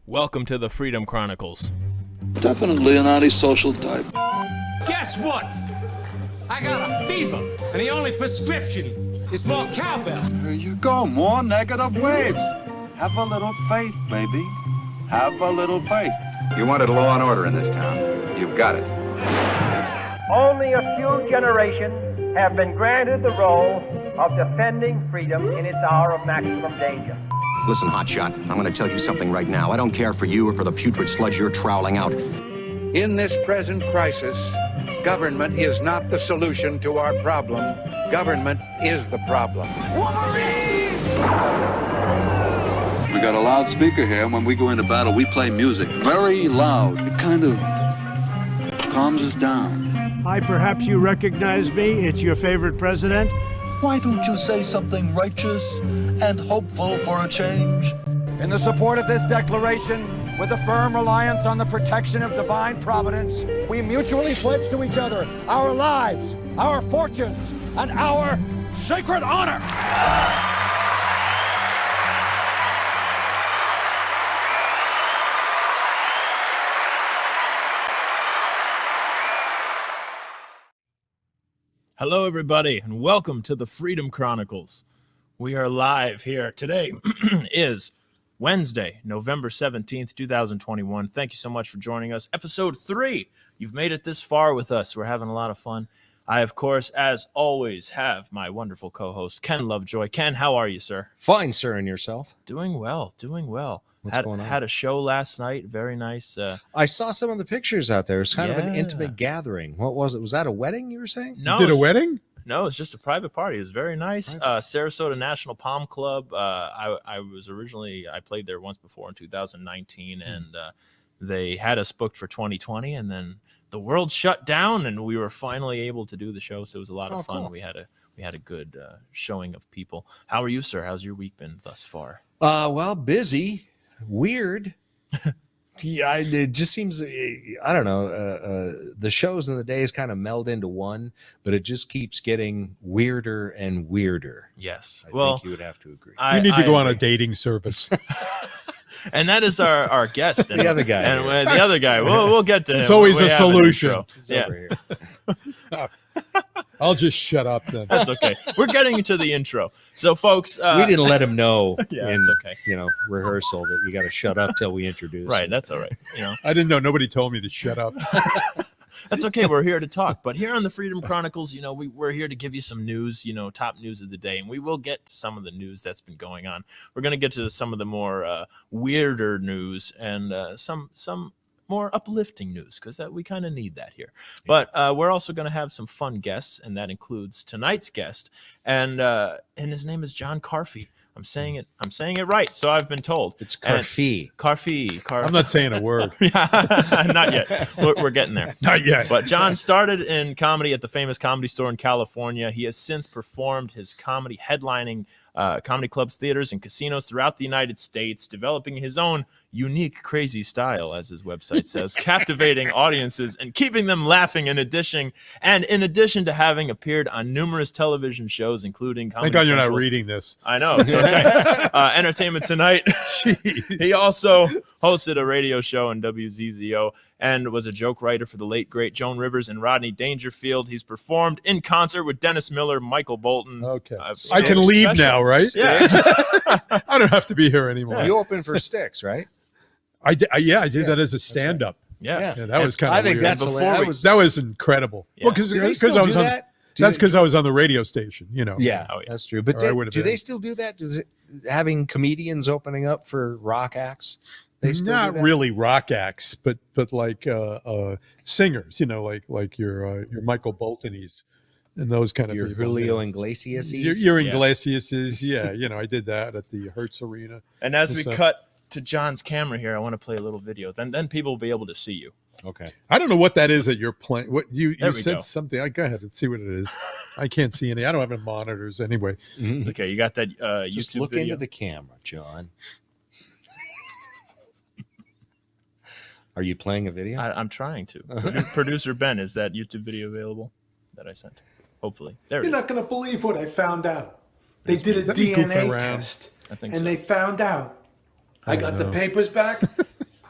Welcome to the Freedom Chronicles. Definitely an antisocial type. Guess what? I got a fever, and the only prescription is more cowbell. There you go, more negative waves. Have a little faith, baby. Have a little faith. You wanted law and order in this town. You've got it. Only a few generations have been granted the role of defending freedom in its hour of maximum danger. Listen, hotshot, I'm going to tell you something right now. I don't care for you or for the putrid sludge you're troweling out. In this present crisis, government is not the solution to our problem. Government is the problem. We got a loudspeaker here, and when we go into battle, we play music very loud. It kind of calms us down. Hi, perhaps you recognize me. It's your favorite president. Why don't you say something righteous and hopeful for a change? In the support of this declaration, with a firm reliance on the protection of divine providence, we mutually pledge to each other our lives, our fortunes, and our sacred honor. Hello, everybody, and welcome to the Freedom Chronicles. We are live here. Today is Wednesday, November 17th, 2021. Thank you so much for joining us. Episode 3. You've made it this far with us. We're having a lot of fun. I, of course, as always, have my wonderful co-host, Ken Lovejoy. Ken, how are you, sir? Fine, sir, and yourself? Doing well, doing well. What's going on? Had a show last night. Very nice. I saw some of the pictures out there. It's kind of an Yeah. intimate gathering. What was it? Was that a wedding you were saying? No, You did a wedding? No, it's just a private party. It was very nice. Sarasota National Palm Club. I played there once before in 2019, and they had us booked for 2020, and then the world shut down, and we were finally able to do the show. So it was a lot of fun. Cool. We had a good showing of people. How are you, sir? How's your week been thus far? Well, busy, weird. Yeah, it just seems, I don't know, the shows and the days kind of meld into one, but it just keeps getting weirder and weirder. Yes. I think you would have to agree. You need to go on a agree. dating service. And that is our guest. The other guy. And the other guy, we'll get to him. It's always We a have an solution. intro. He's Yeah. over here. I'll just shut up then. That's okay. We're getting into the intro. So, folks, We didn't let him know Yeah, in it's okay. Rehearsal that you got to shut up till we introduce Right, him. that's all right. I didn't know. Nobody told me to shut up. That's okay. We're here to talk. But here on the Freedom Chronicles, we're here to give you some news, top news of the day. And we will get to some of the news that's been going on. We're going to get to some of the more weirder news and some more uplifting news, because we kind of need that here. But we're also going to have some fun guests, and that includes tonight's guest. And his name is John Carfi. I'm saying it right. So I've been told. It's Carfi. Carfi. I'm not saying a word. Not yet. We're getting there. Not yet. But John started in comedy at the famous Comedy Store in California. He has since performed his comedy headlining comedy clubs, theaters, and casinos throughout the United States, developing his own unique, crazy style, as his website says, captivating audiences and keeping them laughing in addition to having appeared on numerous television shows, including Comedy Thank God you're not Central. reading this. I know. It's okay. Entertainment Tonight. He also hosted a radio show on WZZO and was a joke writer for the late, great Joan Rivers and Rodney Dangerfield. He's performed in concert with Dennis Miller, Michael Bolton. Okay. I can leave now, right? Yeah. I don't have to be here anymore. You open for Sticks, right? I did that as a stand-up. Yeah. Yeah, that was kind of I think weird. that's Before hilarious. That was incredible. Yeah. Well, Do they because still I do was on. that? That's because I was on the radio station. Yeah, Oh, yeah. that's true. But Or I would have do been. they still do that? Does it having comedians opening up for rock acts? They still Not do that? really rock acts, but like singers. Like your Michael Boltonys and those kind of Your people. Julio Iglesias. Your Iglesias's. Yeah, I did that at the Hertz Arena. And as we So- cut to John's camera here, I want to play a little video. Then people will be able to see you. Okay. I don't know what that is that you're playing. What you There we said go. something. Go ahead and see what it is. I can't see any. I don't have any monitors anyway. Okay, you got that Just YouTube look video? into the camera, John. Are you playing a video? I'm trying to. Producer Ben, is that YouTube video available that I sent? Hopefully. There it You're is. not going to believe what I found out. They did a Is that me goofing DNA around? test, I think and so. they found out. I got the papers back.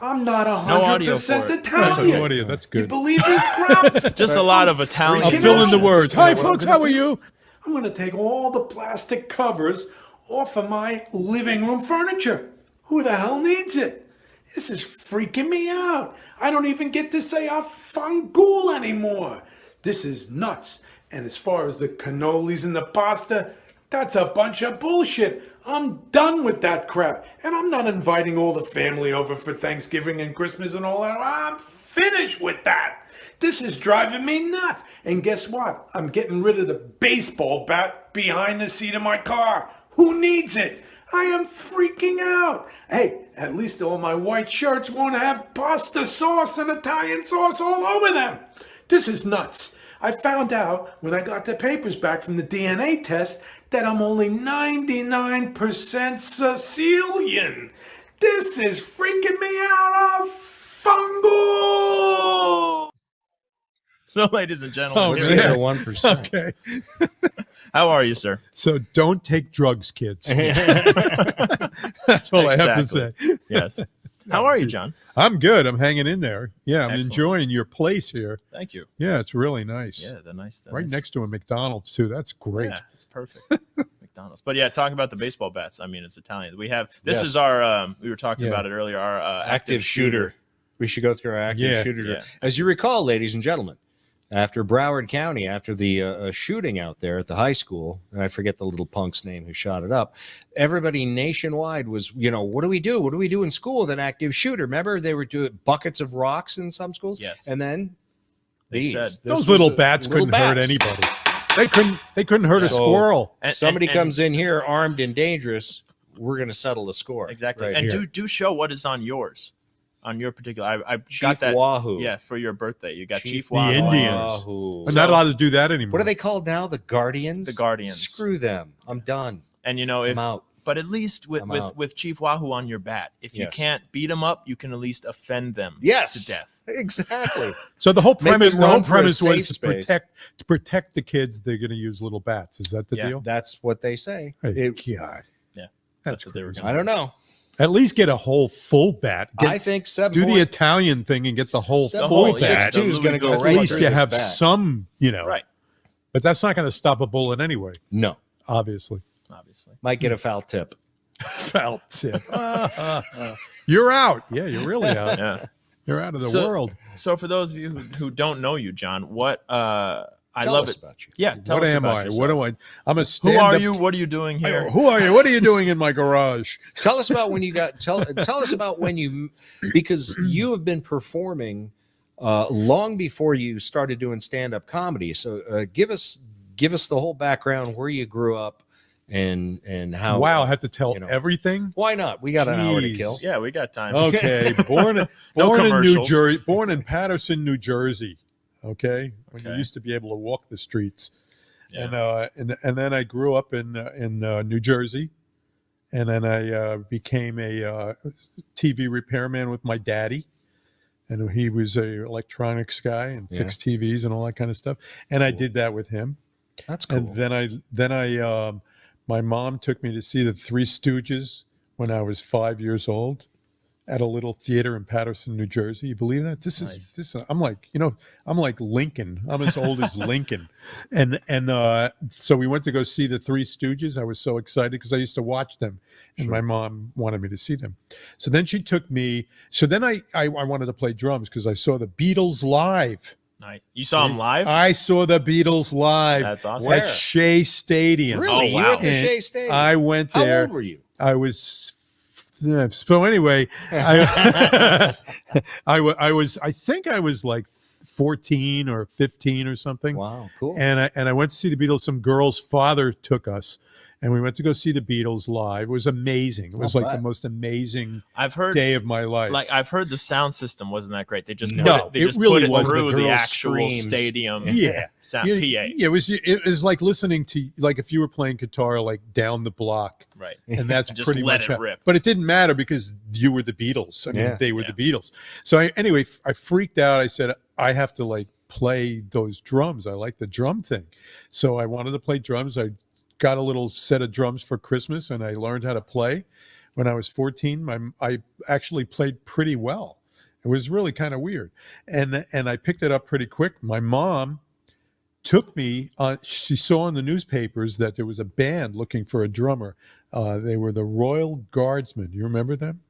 I'm not audio for 100% it. Italian. That's no audio. That's You good. believe this crap? Just a lot of Italian. I'll freaking fill in the out. words. You know Hi, what I'm folks. gonna How are do? you? I'm going to take all the plastic covers off of my living room furniture. Who the hell needs it? This is freaking me out. I don't even get to say affangool anymore. This is nuts. And as far as the cannolis and the pasta, that's a bunch of bullshit. I'm done with that crap. And I'm not inviting all the family over for Thanksgiving and Christmas and all that. I'm finished with that. This is driving me nuts. And guess what? I'm getting rid of the baseball bat behind the seat of my car. Who needs it? I am freaking out. Hey, at least all my white shirts won't have pasta sauce and Italian sauce all over them. This is nuts. I found out when I got the papers back from the DNA test that I'm only 99% Sicilian. This is freaking me out of fungal. So, ladies and gentlemen, Oh, here Zero we to are. 1%. Okay. How are you, sir? So don't take drugs, kids. That's all I have to say. Exactly. Yes. How are you, John? I'm good. I'm hanging in there. Yeah, I'm Excellent. enjoying your place here. Thank you. Yeah, it's really nice. Yeah, the nice. Right next to a McDonald's too. That's great. Yeah, it's perfect. McDonald's. But yeah, talking about the baseball bats. I mean, it's Italian. We have this Yes. is our. We were talking Yeah. about it earlier. Our Active shooter. We should go through our active Yeah. shooter. Yeah. As you recall, ladies and gentlemen, after Broward County, after the shooting out there at the high school, and I forget the little punk's name who shot it up, everybody nationwide was, what do we do? What do we do in school with an active shooter? Remember, they were doing buckets of rocks in some schools? Yes. And then They said- Those little bats couldn't hurt anybody. They couldn't hurt a So- squirrel. And- Somebody and- comes in here armed and dangerous, we're going to settle the score. Exactly. right and here. do show what is on yours, on your particular. I Chief got that. Wahoo. Yeah, for your birthday, you got Chief the Wahoo. Indians. Wahoo. I'm not allowed to do that anymore. What are they called now? The Guardians? The Guardians. Screw them. I'm done. And if I'm out. but at least I'm out. with Chief Wahoo on your bat, if you Yes. can't beat them up, you can at least offend them Yes. to death. Exactly. So the whole Make premise, them the whole run for a premise was safe to space. protect the kids. They're going to use little bats. Is that the Yeah. deal? That's what they say. Hey, It- God, Yeah, that's what they were crazy. going. I don't know. At least get a whole full bat. I think 7 Do the Italian thing and get the whole full bat. 7.62 is going to go At right least through you this have bat. some, Right. But that's not going to stop a bullet anyway. No. Obviously. Obviously. Might get a foul tip. Foul tip. You're out. Yeah, you're really out. Yeah. You're out of the world. So for those of you who don't know you, John, what I Tell love us it. about you. Yeah. Tell What us am about I? yourself. What do I? I'm a Who stand-up. are you? What are you doing here? Who are you? What are you doing in my garage? Tell us about when you got tell us about when you, because you have been performing long before you started doing stand-up comedy. So give us the whole background, where you grew up and how. Wow, I have to tell everything. Why not? We got an hour to Jeez. kill. Yeah, we got time. Okay, born in New commercials. Jersey, born in Patterson, New Jersey. Okay, when you used to be able to walk the streets, Yeah. and then I grew up in New Jersey, and then I became a TV repairman with my daddy, and he was a electronics guy and fixed TVs and all that kind of stuff, and I did that with him. That's cool. And then I my mom took me to see the Three Stooges when I was 5 years old at a little theater in Patterson, New Jersey. You believe that? This is I'm like Lincoln. I'm as old as Lincoln. And so we went to go see the Three Stooges. I was so excited because I used to watch them, and my mom wanted me to see them. So then she took me. So then I wanted to play drums because I saw the Beatles live. Nice. You saw him live? I saw the Beatles live. That's awesome. At Shea Stadium. Really? Oh, wow. You went to And Shea Stadium? I went there. How old were you? I was. So anyway, I think I was like 14 or 15 or something. Wow, cool. And I went to see the Beatles. Some girl's father took us, and we went to go see the Beatles live. It was amazing. It was Not like the bad. most amazing I've heard day of my life. Like I've heard the sound system wasn't that great. They just No, they it just really put it was. through The the girls' actual screams. stadium. Yeah. Sound Yeah, PA. yeah, it was like listening to, like, if you were playing guitar like down the block. Right. And that's Just pretty let much it how, rip. but it didn't matter because you were the Beatles. I mean, Yeah. they were the Beatles. So anyway, I freaked out. I said, I have to like play those drums. I like the drum thing. So I wanted to play drums. I got a little set of drums for Christmas and I learned how to play. when I was 14, I actually played pretty well. It was really kind of weird. And I picked it up pretty quick. My mom took me, she saw in the newspapers that there was a band looking for a drummer. They were the Royal Guardsmen. You remember them?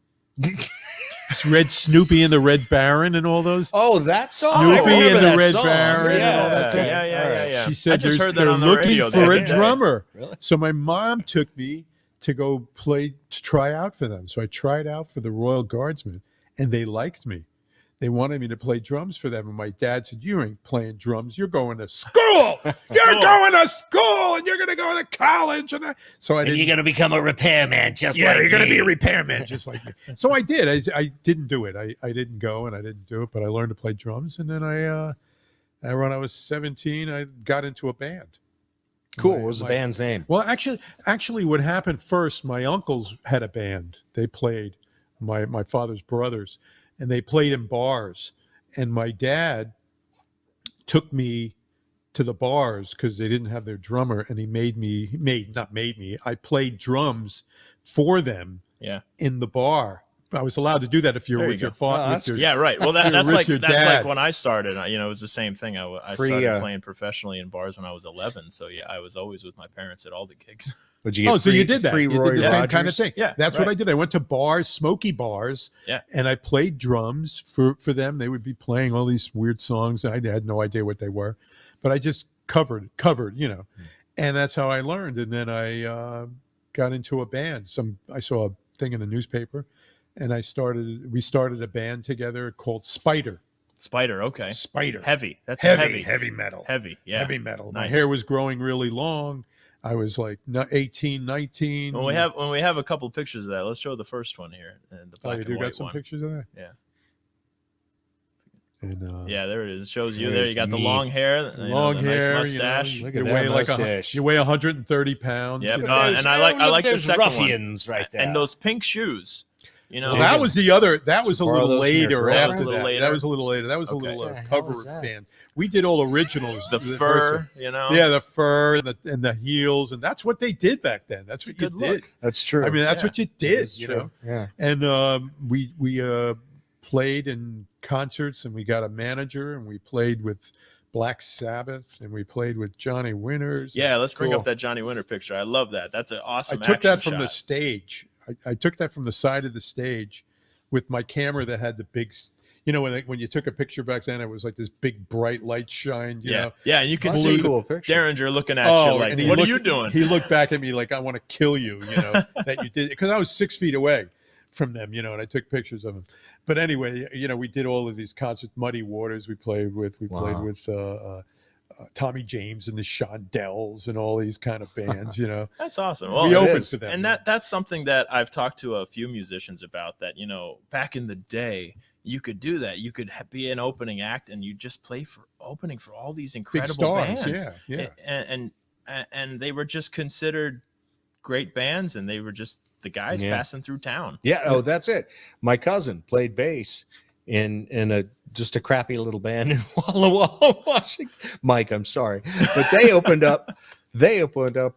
It's Red Snoopy and the Red Baron and all those. Oh, that's Snoopy and the Red Baron. Yeah, and all that stuff. yeah. She said I just heard that they're on the looking radio for the a other day. drummer. Really? So my mom took me to go try out for them. So I tried out for the Royal Guardsmen, and they liked me. They wanted me to play drums for them. And my dad said, you ain't playing drums. You're going to school. You're going to school, and you're going to go to college. And you're going to become a repairman just like me. Yeah, you're going to be a repairman just like me. So I did. I didn't do it. I didn't go, and I didn't do it. But I learned to play drums. And then when I was 17, I got into a band. Cool. What was the band's name? Well, actually, what happened first, my uncles had a band. They played, my father's brothers, and they played in bars. And my dad took me to the bars because they didn't have their drummer, and I played drums for them in the bar. I was allowed to do that if you're with your father. Yeah, right. Well, that's like when I started. It was the same thing. I started playing professionally in bars when I was 11. So yeah, I was always with my parents at all the gigs. Would you get so you did that? You did the same kind of Rogers? thing. Yeah, that's what I did. I went to bars, smoky bars, and I played drums for them. They would be playing all these weird songs. I had no idea what they were, but I just covered, and that's how I learned. And then I got into a band. I saw a thing in the newspaper, and we started a band together called Spider. Okay. Spider. Heavy. That's heavy metal. Heavy, yeah. Heavy metal. Nice. My hair was growing really long. I was like 18, 19. When we have a couple pictures of that, let's show the first one here. And the black and white got some one. pictures of that? Yeah. And, yeah, there it is. It shows you there. You got the long hair, the nice mustache. Look at that mustache. You weigh 130 pounds. Yep. And I like the second ruffians one. right there. And those pink shoes. Well, that was the other. That was a little later. After that, later? that was a little later. That was a little cover band. We did all originals. The fur, Yeah, the fur and the heels, and that's what they did back then. That's what you did. That's true. I mean, that's what you did. Yeah. And we played in concerts, and we got a manager, and we played with Black Sabbath, and we played with Johnny Winters. Yeah, let's bring up that Johnny Winter picture. I love that. That's an awesome. I took that from shot. the stage. I took that from the side of the stage with my camera that had the big, when you took a picture back then, it was like this big bright light shined. Yeah, and you could blue. see cool picture. Derringer looking at you like, "What are you doing?" He looked back at me like, "I want to kill you," that you did, because I was 6 feet away from them, and I took pictures of them. But anyway, we did all of these concerts. Muddy Waters we played with. We played with Tommy James and the Shondells and all these kind of bands, That's awesome. Well, we opened for them. And that's something that I've talked to a few musicians about, that, back in the day, you could do that. You could be an opening act, and you just play for opening for all these incredible bands. Yeah. And they were just considered great bands, and they were just the guys passing through town. Yeah. Oh, that's it. My cousin played bass in just a crappy little band in Walla Walla, Washington. Mike, I'm sorry, but they opened up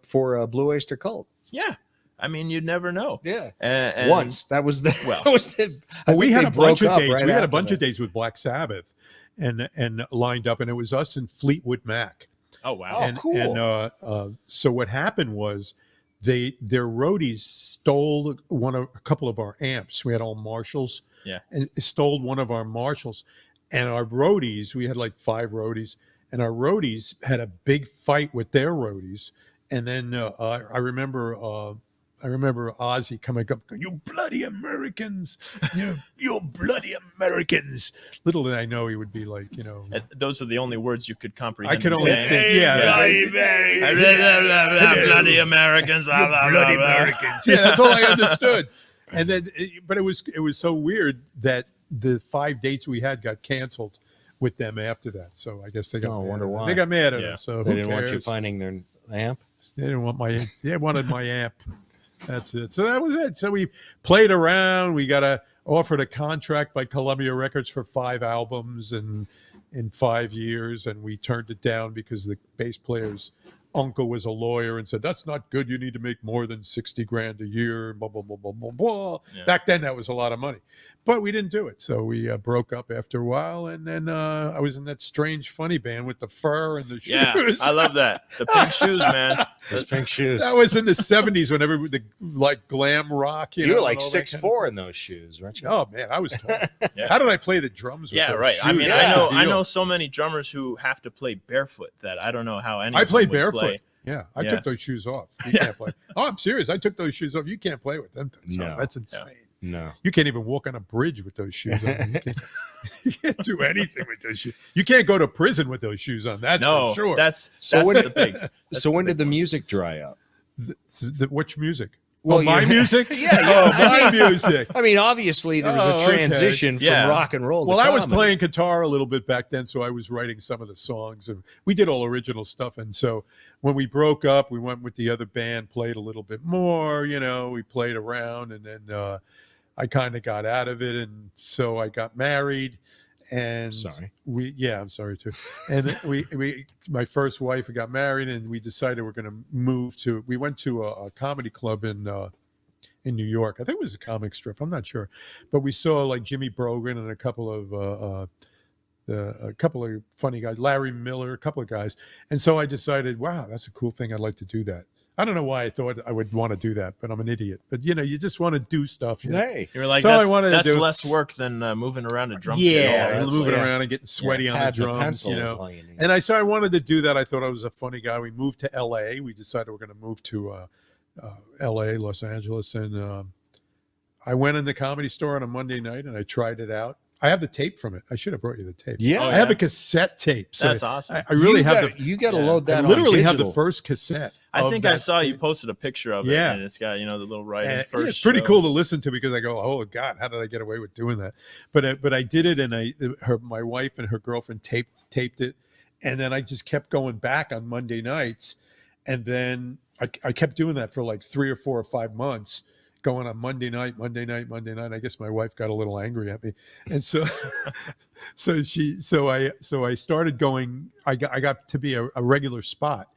for a Blue Oyster Cult. Yeah. I mean, you'd never know. Yeah. And once that was the well, that was it. We had a bunch of days. Right, we had a bunch of days with Black Sabbath and lined up, and it was us and Fleetwood Mac. Oh wow. And, cool. And so what happened was their roadies stole a couple of our amps. We had all Marshalls. Yeah. And stole one of our Marshalls. And our roadies, we had like 5 roadies, and our roadies had a big fight with their roadies. And then I remember Ozzy coming up, "You bloody Americans, you bloody Americans." Little did I know he would be like, those are the only words you could comprehend. I could only think, bloody Americans, blah, blah, bloody blah, blah. Americans. Yeah, that's all I understood. And then, but it was so weird that the 5 dates we had got canceled with them after that. So I guess they got. Wonder why. They got mad at us. So they didn't cares? want you finding their amp. They didn't want they wanted my amp. That's it. So that was it. So we played around. We got offered a contract by Columbia Records for 5 albums and in 5 years, and we turned it down because the bass player's uncle was a lawyer and said, that's not good. You need to make more than 60 grand a year, blah, blah, blah, blah, blah, blah. Yeah. Back then, that was a lot of money. But we didn't do it. So we broke up after a while. And then I was in that strange, funny band with the fur and the shoes. Yeah, I love that. The pink shoes, man. Those pink shoes. That was in the 70s when everybody, like glam rock. You know, were like and all that 6'4" in those shoes, weren't you? Oh, man, I was tall. Yeah. How did I play the drums with Yeah, those right. shoes? I mean, That's the I deal. know so many drummers who have to play barefoot that I don't know how anyone I play would barefoot. play. Yeah, I Yeah. took those shoes off. You can't play. Oh, I'm serious. I took those shoes off. You can't play with them things. No. That's insane. No. You can't even walk on a bridge with those shoes on. You can't do anything with those shoes. You can't go to prison with those shoes on. That's No, for sure. that's So that's when- the big. that's So the when big did the one. music dry up? Which music? Well, my you're- music? Yeah, Oh, I my mean- music. I mean, obviously there was Oh, a okay. transition from Yeah. rock and roll. Well, to I was comedy. playing guitar a little bit back then, so I was writing some of the songs, and we did all original stuff. And so when we broke up, we went with the other band, played a little bit more. You know, we played around, and then I kind of got out of it, and so I got married. And Sorry. I'm sorry too. And my first wife, we got married, and we decided we're going to move to. We went to a comedy club in New York. I think it was a comic strip. I'm not sure, but we saw like Jimmy Brogan and a couple of funny guys, Larry Miller, a couple of guys. And so I decided, wow, that's a cool thing. I'd like to do that. I don't know why I thought I would want to do that, but I'm an idiot. But you know, you just want to do stuff. You know? Hey. You were like, So I that's, wanted to that's do- less work than moving around a drum kit. Yeah, that's- moving yeah. around and getting sweaty Yeah, on the pad and a drums, pencil you is know. all you need. And I wanted to do that. I thought I was a funny guy. We moved to L.A. We decided we're going to move to L.A., Los Angeles, and I went in the Comedy Store on a Monday night and I tried it out. I have the tape from it. I should have brought you the tape. Yeah. Oh, I have yeah? a cassette tape. So That's awesome. I really You have got- the. You got to yeah. load that. I literally on have the digital. first cassette. I of think I that saw you thing. posted a picture of it, Yeah. and it's got the little writing And first. it's pretty show. cool to listen to because I go, oh God, how did I get away with doing that? But I did it, and my wife and her girlfriend taped it, and then I just kept going back on Monday nights, and then I kept doing that for like 3 or 4 or 5 months, going on Monday night. I guess my wife got a little angry at me, and so so I started going. I got to be a regular spot.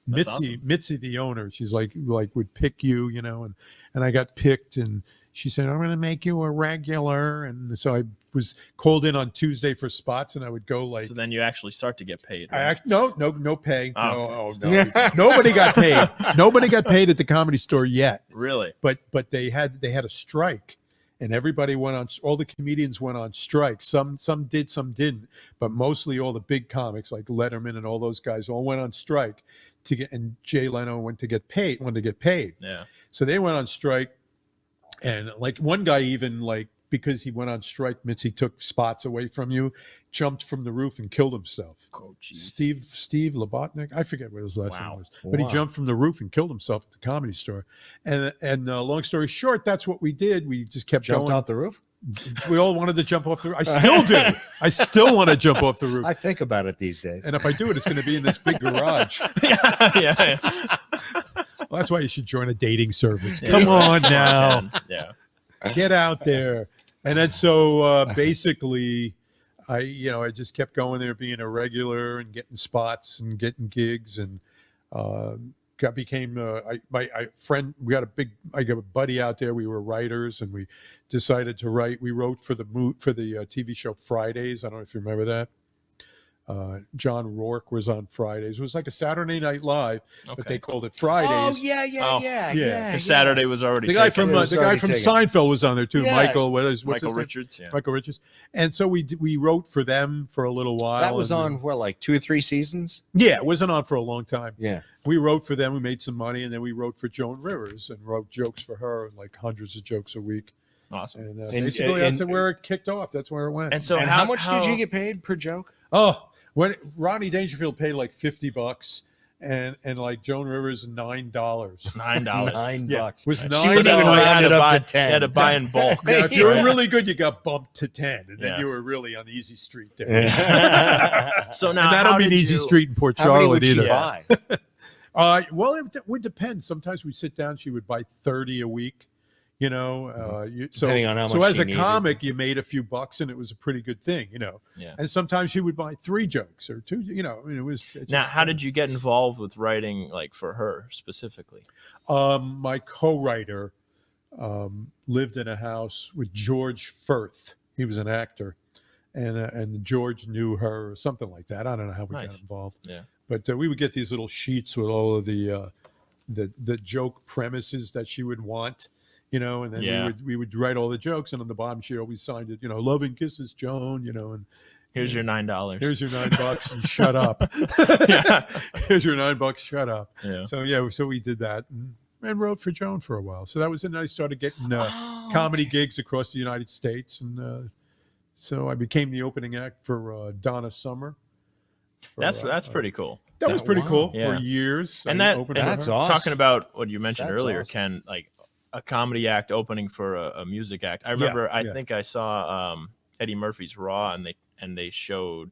That's Mitzi, the owner, she's like would pick you, you know, and I got picked, and she said, I'm going to make you a regular. And so I was called in on Tuesday for spots, and I would go like. So then you actually start to get paid. I Right? act, no pay. Oh, No. Nobody got paid. Nobody got paid at the Comedy Store yet. Really? But they had a strike, and everybody went on. All the comedians went on strike. Some did, some didn't. But mostly all the big comics like Letterman and all those guys all went on strike to get. And Jay Leno wanted to get paid. Yeah. So they went on strike, and like one guy even like because he went on strike, Mitzi took spots away from you, jumped from the roof and killed himself. Oh, geez. Steve Labotnik, I forget what his last name was, but he Wow. jumped from the roof and killed himself at the Comedy Store. And long story short, that's what we did. We just kept Jumped going. off the roof. We all wanted to jump off the roof. I still do. I still want to jump off the roof. I think about it these days. And if I do it, it's going to be in this big garage. yeah. Well, that's why you should join a dating service. Yeah. Come on now. Ken. Yeah. Get out there. And then so basically I just kept going there, being a regular and getting spots and getting gigs, and became my friend. We got I got a buddy out there. We were writers, and we decided to write. We wrote for the TV show Fridays. I don't know if you remember that. John Rourke was on Fridays. It was like a Saturday Night Live, but Okay. they called it Fridays. Oh yeah. Yeah. 'Cause Saturday was already The guy taken. from It was already taken. Seinfeld was on there too. Yeah. Michael, what's Michael his name? Richards. Yeah. Michael Richards. And so we wrote for them for a little while. That was and- on what, like 2 or 3 seasons? Yeah, it wasn't on for a long time. Yeah. We wrote for them. We made some money, and then we wrote for Joan Rivers and wrote jokes for her, like hundreds of jokes a week. Awesome. And And- basically, that's and- where it kicked off. That's where it went. And so And how much did you get paid per joke? Oh, when Rodney Dangerfield paid like $50, and like Joan Rivers $9. $9. $9. Was She nine. would that's even why you had round to it up buy- to 10. You had to buy in bulk. Now, if you were Right. really good, you got bumped to 10, and then Yeah. you were really on the easy street there. So now, And I don't how mean did easy you- street in Port How many Charlotte would she either. buy? Well, it would depend. Sometimes we'd sit down, she would buy 30 a week. You know, Depending on how so much as she a needed. comic, you made a few bucks, and it was a pretty good thing, you know. Yeah. And sometimes she would buy 3 jokes or 2. You know, I mean, it just, Now, how did you get involved with writing, like for her specifically? My co-writer lived in a house with George Firth. He was an actor, and George knew her or something like that. I don't know how we got involved. Yeah. But we would get these little sheets with all of the joke premises that she would want, you know, and then we would write all the jokes, and on the bottom she always signed it, you know, loving kisses, Joan, you know, and here's your $9. Here's your $9 and shut up. Here's your $9, shut up. Yeah. So we did that and wrote for Joan for a while. So that was it. And I started getting comedy gigs across the United States, and so I became the opening act for Donna Summer. That's pretty cool. That was pretty cool Yeah. for years. And that's awesome. Talking about what you mentioned earlier, awesome. Ken, like a comedy act opening for a music act. I remember, I think I saw Eddie Murphy's Raw, and they showed,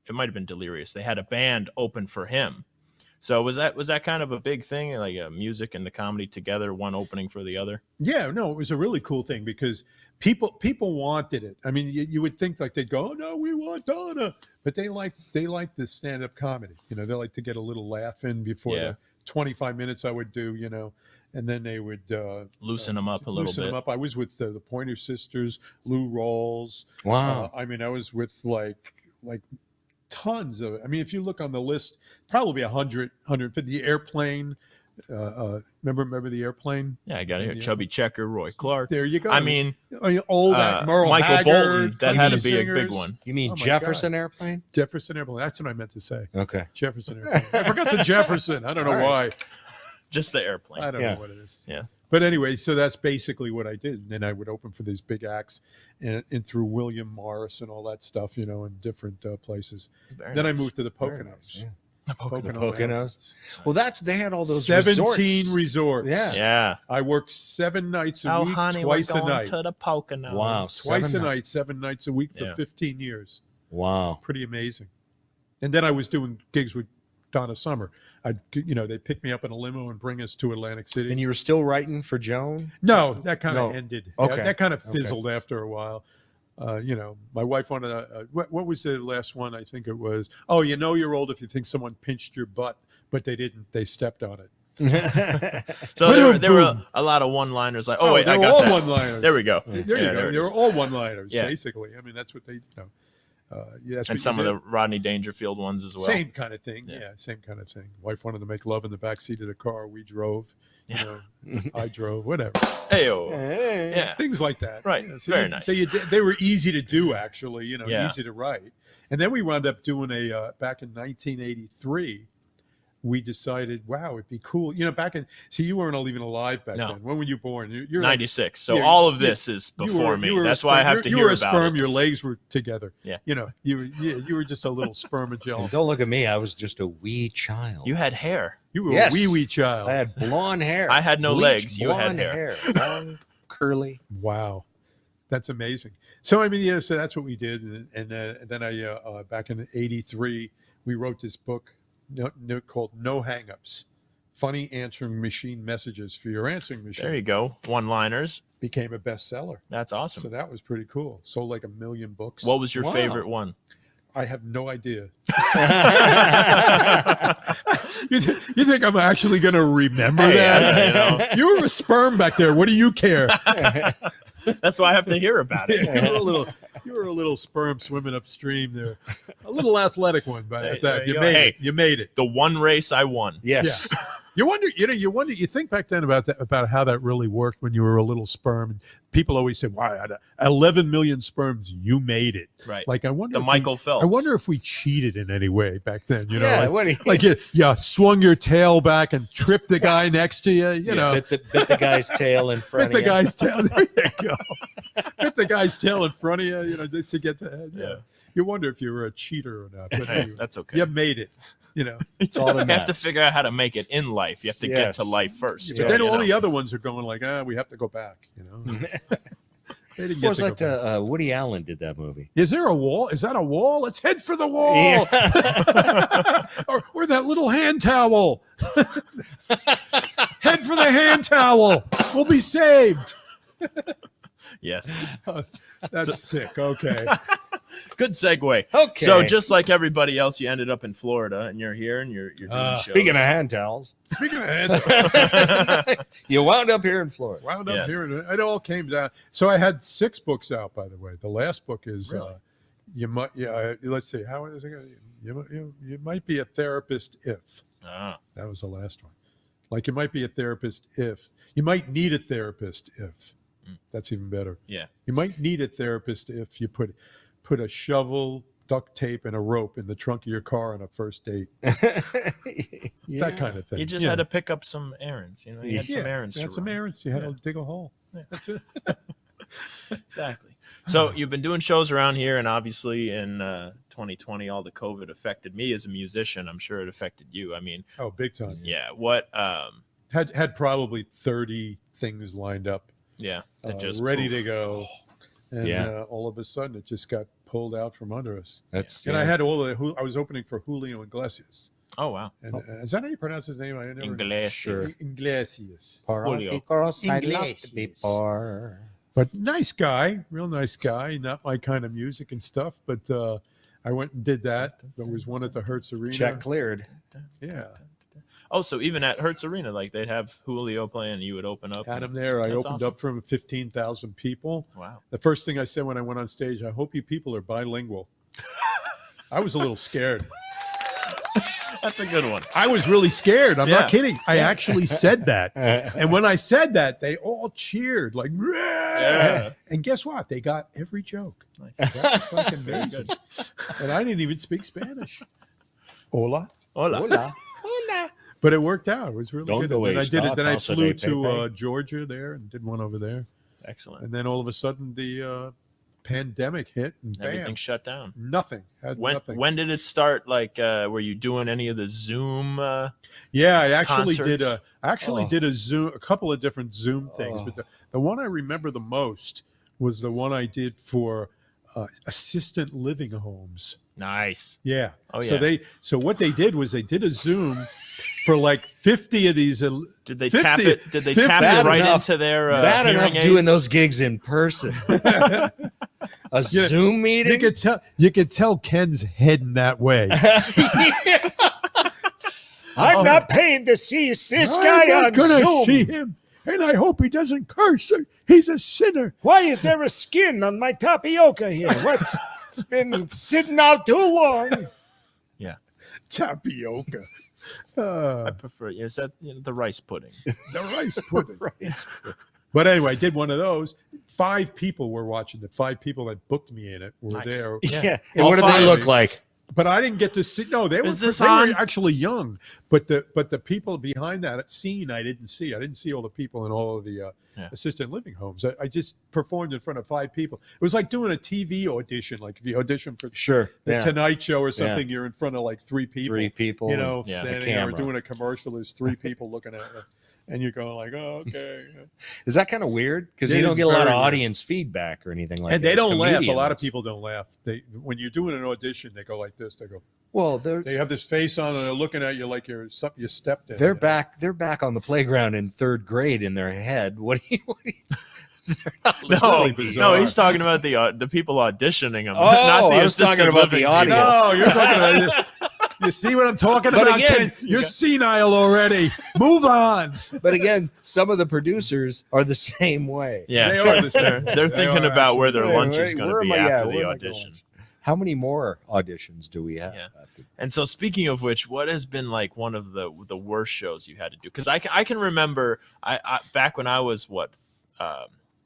it might have been Delirious. They had a band open for him. So was that kind of a big thing, like music and the comedy together, one opening for the other? Yeah, no, it was a really cool thing because people wanted it. I mean, you would think like they'd go, "Oh no, we want Donna," but they like the stand-up comedy. You know, they like to get a little laugh in before the 25 minutes I would do. You know, and then they would loosen them up a little bit. I was with the Pointer Sisters, Lou Rawls. Wow. I mean, I was with like tons of it. I mean, if you look on the list, probably 100, 150. Airplane. Remember the Airplane? Yeah, I got it here. Chubby Checker, Roy Clark. There you go. I mean, all that Merle Michael Haggard, Bolton. That had to be singers. a big one. You mean Oh my Jefferson God. Airplane? Jefferson Airplane. That's what I meant to say. Okay. Jefferson Airplane. I forgot the Jefferson. I don't know why. Just the airplane. I don't know what it is. Yeah. But anyway, so that's basically what I did. And then I would open for these big acts and through William Morris and all that stuff, you know, in different places. Then I moved to the Poconos. Yeah. The Poconos. Well, they had all those 17 resorts. Yeah. Yeah. I worked 7 nights a week, honey, twice we're a going night. to the Poconos. Wow. Twice a night, 7 nights a week for Yeah. 15 years. Wow. Pretty amazing. And then I was doing gigs with Donna Summer. They'd pick me up in a limo and bring us to Atlantic City. And you were still writing for Joan? No, that kind of No. ended. Okay. That kind of fizzled after a while. My wife wanted what was the last one? I think it was, oh, you know you're old if you think someone pinched your butt, but they didn't. They stepped on it. So there were a lot of one-liners like, oh wait, I they were got all that. one-liners. There we go. There you Yeah, go. there it They were is. all one-liners, Yeah. basically. I mean, that's what they, that's And what some you of did. the Rodney Dangerfield ones as well. Same kind of thing. Yeah, same kind of thing. Wife wanted to make love in the back seat of the car. We drove. You know, I drove. Whatever. Hey-o. Hey. Yeah. Things like that. Right. Yeah, so Very you- nice. So they were easy to do, actually. You know, Yeah. easy to write. And then we wound up doing back in 1983. We decided, wow, it'd be cool. You know, you weren't even alive back No. then. When were you born? You're 96. So yeah, all of you- this is you before were- me. you were a That's why I sperm. have to you hear were a about sperm. it. Your legs were together. Yeah. You know, you were just a little spermagel. And don't look at me. I was just a wee child. You had hair. You were Yes. a wee child. I had blonde hair. I had no Bleached legs. You had blonde hair. Long, curly. Wow, that's amazing. So I mean, so that's what we did, and then I back in '83 we wrote this book called No Hangups: Funny Answering Machine Messages for Your Answering Machine. There you go. One-liners. Became a bestseller. That's awesome. So that was pretty cool. Sold like 1 million books. What was your Wow. favorite one? I have no idea. You think I'm actually going to remember that? You were a sperm back there. What do you care? That's why I have to hear about it. You were a little sperm swimming upstream there. A little athletic one, but at that, you go. made Hey. it. You made it. The one race I won. Yes. Yeah. You wonder. You think back then about how that really worked when you were a little sperm. And people always say, "Wow, out of 11 million sperms, you made it." Right. Like I wonder. The Michael Phelps. I wonder if we cheated in any way back then. You know, Yeah, like, what do you- like you swung your tail back and tripped the guy next to you. You know, Bit the guy's tail in front bit the of you. guy's tail. There you go. Bit the guy's tail in front of you. You know, to get to. Yeah. You wonder if you were a cheater or not. But Hey, anyway, that's okay. You made it. You know, It's all that You have matters. to figure out how to make it in life. You have to get to Yes. life first. but then You all know? the other ones are going like, we have to go back. You know, they didn't What get was to that? go back. Woody Allen did that movie. Is there a wall? Is that a wall? Let's head for the wall. or that little hand towel. Head for the hand towel. We'll be saved. Yes. That's sick. Okay. Good segue. Okay. So just like everybody else, you ended up in Florida, and you're here, and you're doing shows. Speaking of hand towels, you wound up here in Florida. Yes. Here. It all came down. So I had 6 books out, by the way. The last book is Really? you might. Yeah. Let's see. How is it? You might be a therapist if. Ah. That was the last one. Like you might be a therapist if you might need a therapist if. That's even better. Yeah. You might need a therapist if you put a shovel, duct tape, and a rope in the trunk of your car on a first date. That kind of thing. You just had to pick up some errands. You know, you had some errands. You had some errands. You had to dig a hole. Yeah. That's it. Exactly. So you've been doing shows around here, and obviously in 2020, all the COVID affected me as a musician. I'm sure it affected you. I mean, oh, big time. Yeah. What? Had probably 30 things lined up. Yeah. That just ready to go. And all of a sudden, it just got pulled out from under us. And I had I was opening for Julio Iglesias. Oh, wow. And, is that how you pronounce his name? I never Iglesias. Sure. Iglesias. Julio. But nice guy, real nice guy. Not my kind of music and stuff, but I went and did that. There was one at the Hertz Arena. Check cleared. Yeah. Oh, so even at Hertz Arena, like they'd have Julio playing, and you would open up. Had him there. I opened up for 15,000 people. Wow. The first thing I said when I went on stage, I hope you people are bilingual. I was a little scared. That's a good one. I was really scared. I'm not kidding. I actually said that. And when I said that, they all cheered like, yeah. And guess what? They got every joke. Nice. That was fucking amazing. And I didn't even speak Spanish. Hola. Hola. Hola. Hola. But it worked out. It was really good. Go And I did it. Then I away, flew Casa to de Georgia there and did one over there. Excellent. And then all of a sudden the pandemic hit and Everything bam, shut down. Nothing. Nothing. When did it start? Like, were you doing any of the Zoom? Yeah, I actually concerts? did a couple of different Zoom things, but the one I remember the most was the one I did for assistant living homes. Nice. Yeah. Oh yeah. So what they did was they did a Zoom for like 50 of these. Did they tap it? Did they tap it right into their bad hearing enough aids? doing those gigs in person? A Zoom meeting? You could tell Ken's heading that way. I'm not paying to see this guy I'm on not gonna Zoom. see him, and I hope he doesn't curse. He's a sinner. Why is there a skin on my tapioca here? It's been sitting out too long. Yeah. Tapioca. I prefer. Is that the rice pudding? The rice pudding. But anyway, I did one of those. 5 people were watching it. 5 people that booked me in it were there. Yeah. And what did they look like? But I didn't get to see. No, they were actually young. But the people behind that scene, I didn't see. I didn't see all the people in all of the assisted living homes. I just performed in front of 5 people. It was like doing a TV audition. Like if you audition for the Tonight Show or something, you're in front of like 3 people. 3 people. You know, the standing there camera. doing a commercial. There's 3 people looking at you. And you're going like, oh, okay. Is that kind of weird? Because you don't get a lot of audience feedback or anything like that. And they don't laugh. A lot of people don't laugh. When you're doing an audition, they go like this. They go, well, they have this face on and they're looking at you like you're something you stepped in. They're back. They're back on the playground in 3rd grade in their head. What do you No, he's talking about the people auditioning him. Oh, not the I was talking about the audience. No, you're talking about. You see what I'm talking about? Again, Ken? You're senile already. Move on. But again, some of the producers are the same way. Yeah, They are the same. They're thinking about where their Hey, lunch is going to be after the where am I audition. going? How many more auditions do we have? Yeah. And so, speaking of which, what has been like one of the worst shows you had to do? Because I can remember, I back when I was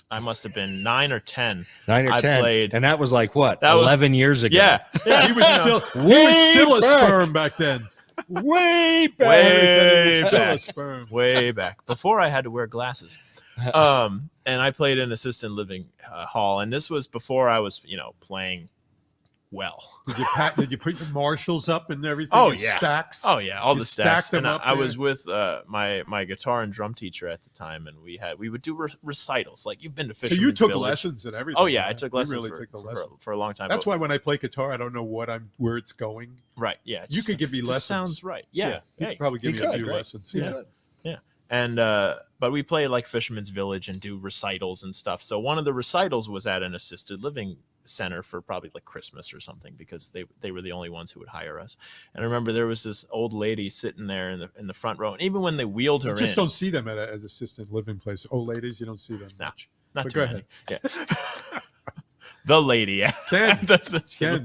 I must have been 9 or 10. 9 or I 10, played, and that was like what? That was- 11 years ago. Yeah, He was still a sperm back then. Way back. way Still a back, sperm. way back before I had to wear glasses. And I played in assisted living hall, and this was before I was playing well. Did you put your Marshalls up and everything? Oh, your yeah. stacks. Oh yeah, all You the stacked stacks. them And up I there? was with my guitar and drum teacher at the time, and we would do recitals. Like you've been to So Fisherman's you took Village. lessons and everything. Oh yeah, I right? took You lessons really took the lessons. for a long time. That's but- why when I play guitar, I don't know where it's going. Right. Yeah. You could give me just lessons. Sounds right. Yeah. You Hey, could probably give you me a could, few right? lessons. You Yeah. could. Yeah. And but we play like Fisherman's Village and do recitals and stuff. So one of the recitals was at an assisted living center for probably like Christmas or something, because they were the only ones who would hire us. And I remember there was this old lady sitting there in the front row, and even when they wheeled her just in, don't see them at an assisted living place. Old ladies, you don't see them much. Not but too go many. ahead. Yeah. The lady. Ken,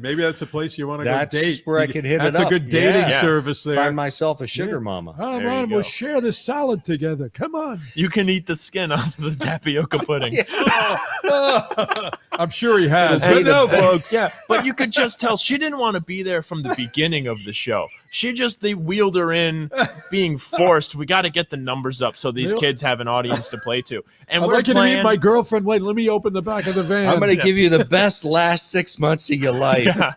maybe that's a place you want to go That's date. where I could hit it up. That's a good dating Yeah. service there. Find myself a sugar mama. Come on, we'll share the salad together. Come on. You can eat the skin off the tapioca pudding. I'm sure he has. And But no, folks. Yeah, but you could just tell she didn't want to be there from the beginning of the show. They wheeled her in, being forced. We got to get the numbers up so these kids have an audience to play to. And I'd we're like you playing. to meet my girlfriend. Wait, let me open the back of the van. I'm going to give you the best last 6 months of your life. Yeah.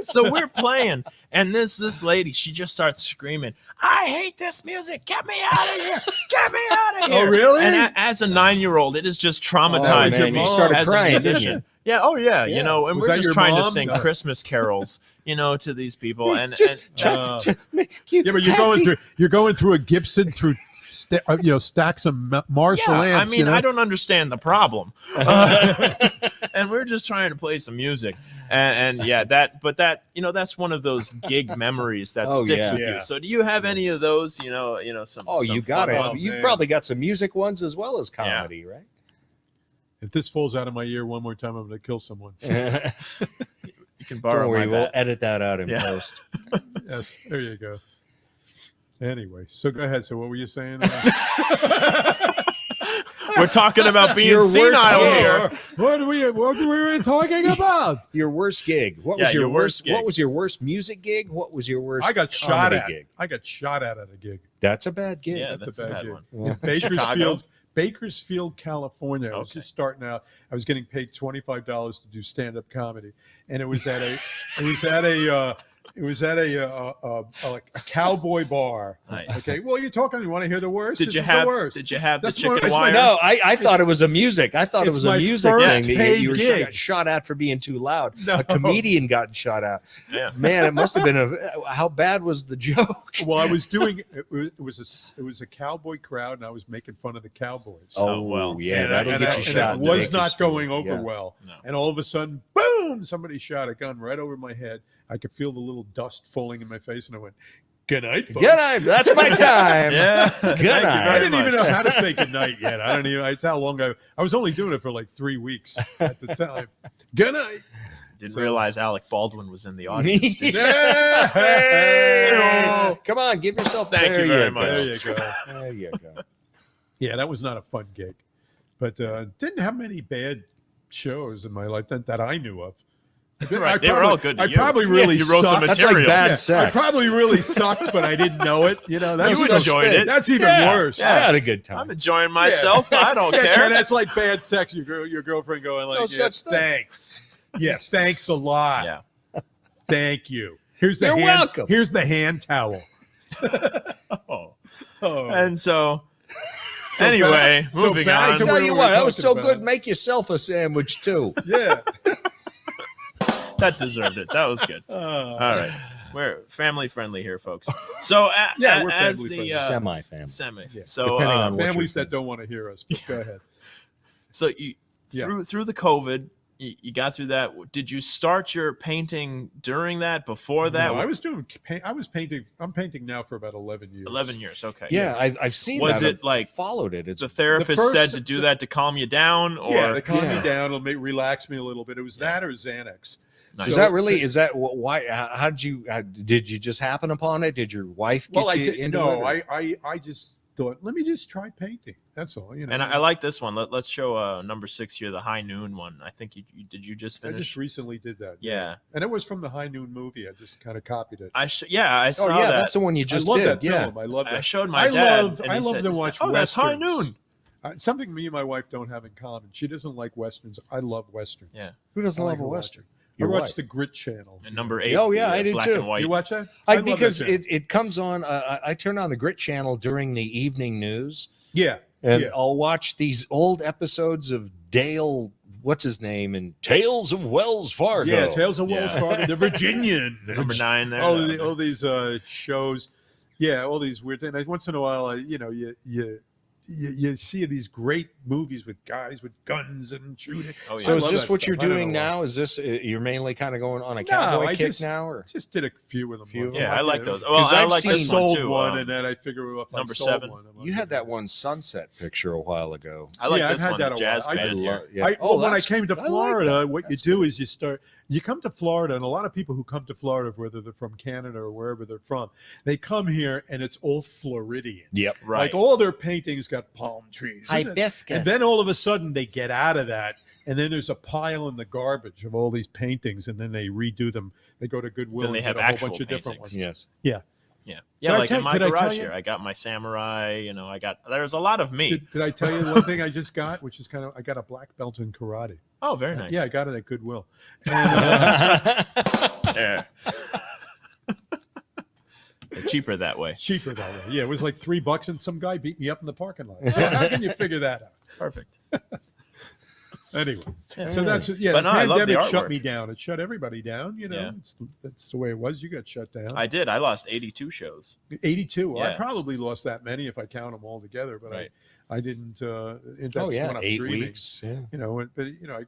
So we're playing, and this lady, she just starts screaming, "I hate this music! Get me out of here! Get me out of here!" Oh, really? And as a 9-year-old, it is just traumatizing man, me. you started as crying, a didn't musician. you? Yeah, oh yeah, Yeah. you know, and Was we're that just your trying to mom? sing No. Christmas carols, to these people, and to make you Yeah, but you're going through a Gibson through stacks of Marshall yeah, amps. I mean, I don't understand the problem, and we're just trying to play some music, and yeah, that's one of those gig memories that sticks with you. So, do you have any of those? Some. Oh, some you got fun it. ones? You probably got some music ones as well as comedy, right? If this falls out of my ear one more time, I'm going to kill someone. You can borrow Don't worry, my we'll bat. edit that out in post. Yes, there you go. Anyway, so go ahead. So what were you saying? We're talking about being Your worst senile gig. here. What were we talking about? Your worst gig. What Yeah, was your your worst worst? gig. What was your worst music gig? What was your worst? I got shot comedy at. gig? I got shot at a gig. That's a bad gig. Yeah, That's a bad gig. one. In Bakersfield, California. I was Okay. just starting out. I was getting paid $25 to do stand-up comedy, and it was at a cowboy bar. Nice. Okay. Well, you're talking. You want to hear the worst? Did This you is have the worst. Did you have the That's my- chicken it's my- wire? No, I thought it was a music. I thought it It's was a my music first thing that paid you were gig. shot at for being too loud. No. A comedian got shot at. Yeah. Man, it must have been how bad was the joke? Well, I was doing it was a cowboy crowd, and I was making fun of the cowboys. Oh, well. yeah, And that'll and get you and shot. It in was not Bakersfield. going over Yeah. well. No. And all of a sudden, boom! Somebody shot a gun right over my head. I could feel the little dust falling in my face, and I went, "Good night, folks." Good night. That's my time. Yeah. Good Thank you night. I very didn't even much. know how to say good night yet. I don't even. It's how long I was only doing it for like 3 weeks at the time. Good night. Didn't realize Alec Baldwin was in the audience. did you? Hey! Come on, give yourself. Thank there you very go. much. There you go. There you go. Yeah, that was not a fun gig, but didn't have many bad shows in my life that I knew of. Right, they were all good to I you. probably really you wrote the sucked. That's like material. bad I sex. probably really sucked, but I didn't know it. That's You enjoyed it. That's even Yeah. worse. I had a good time. I'm enjoying myself. I don't Yeah, care. Ken, that's like bad sex. Your girlfriend going like, No yeah, such thing. thanks. Yes, thanks a lot. Yeah. Thank you. Here's the You're hand, welcome. Here's the hand towel. Oh. Oh. And so, anyway, so moving back on. to Tell where you we what, were that was so talking good. about. Make yourself a sandwich too. Yeah. That deserved it. That was good. All right. We're family friendly here, folks. So, Yeah, we're as family the friendly. Semi-family. Yeah. So, Depending on what Families you're that don't want to hear us, but go ahead. so you Yeah. through the COVID, you got through that. Did you start your painting during that? Before that? No, I was painting. I'm painting now for about 11 years. 11 years. Okay. Yeah, I've seen Was that. it I've like followed it? It's the therapist first- said to do that to calm you down, or Yeah, to calm Yeah. me down, it'll relax me a little bit. It was that or Xanax. Nice. Is that really? Is that why? How did you? Did you just happen upon it? Did your wife get you into no, it? I just thought, let me just try painting. That's all. And I like this one. Let's show number 6 here, the High Noon one. I think you did. You just I finish? just recently did that. Yeah. And it was from the High Noon movie. I just kind of copied it. I saw Oh yeah, that. that's the one you just I love did. that yeah. film. I love that. I showed my dad. and I he love said, to "Is watch that- Oh, that's High Westerns." Noon. Something me and my wife don't have in common. She doesn't like Westerns. I love Westerns. Yeah. Who doesn't I love like a to watch Western? it. I Your watch wife. the Grit Channel. And number 8. Oh, yeah, the, I do black too. And white. You watch that? love Because that channel. it comes on. I turn on the Grit channel during the evening news, Yeah. and yeah. I'll watch these old episodes of Dale. What's his name? And Tales of Wells Fargo. Yeah, Tales of Wells Yeah. Fargo, the Virginian. Number 9 there. All these shows. Yeah, all these weird things. Once in a while, you see these great movies with guys with guns and shooting. Oh, yeah. So is this what you're doing now? Is this you're mainly kind of going on a cowboy kick now, or just did a few of them? Yeah, I like those. Well, I like I this sold too. one, and then I figure if number I sold 7. one, you had that one sunset picture a while ago. I like yeah, this I've had one, that the a jazz while. band here. When I came to Florida, what you do is you come to Florida, and a lot of people who come to Florida, whether they're from Canada or wherever they're from, they come here, and it's all Floridian. Yep, right. Like all their paintings got palm trees. Hibiscus. And then all of a sudden they get out of that, and then there's a pile in the garbage of all these paintings, and then they redo them. They go to Goodwill Then they and have get a whole actual bunch of different ones. Yes. Yeah. Yeah. Did I Like tell- in my did I tell garage you- here, I got my samurai. There's a lot of me. Did I tell you one thing I just got, which is I got a black belt in karate. Oh, very nice. Yeah, I got it at Goodwill. And, Yeah. They're cheaper that way. cheaper that way. Yeah, it was like $3, and some guy beat me up in the parking lot. So how can you figure that out? Perfect. Anyway, Yeah. so that's But the no, I love the pandemic shut artwork. me down. It shut everybody down. Yeah. That's the way it was. You got shut down. I did. I lost 82 shows. 82. Well, I Yeah. probably lost that many if I count them all together, but Right. I didn't. That's Oh yeah, when I'm 8 dreaming. weeks. Yeah. But I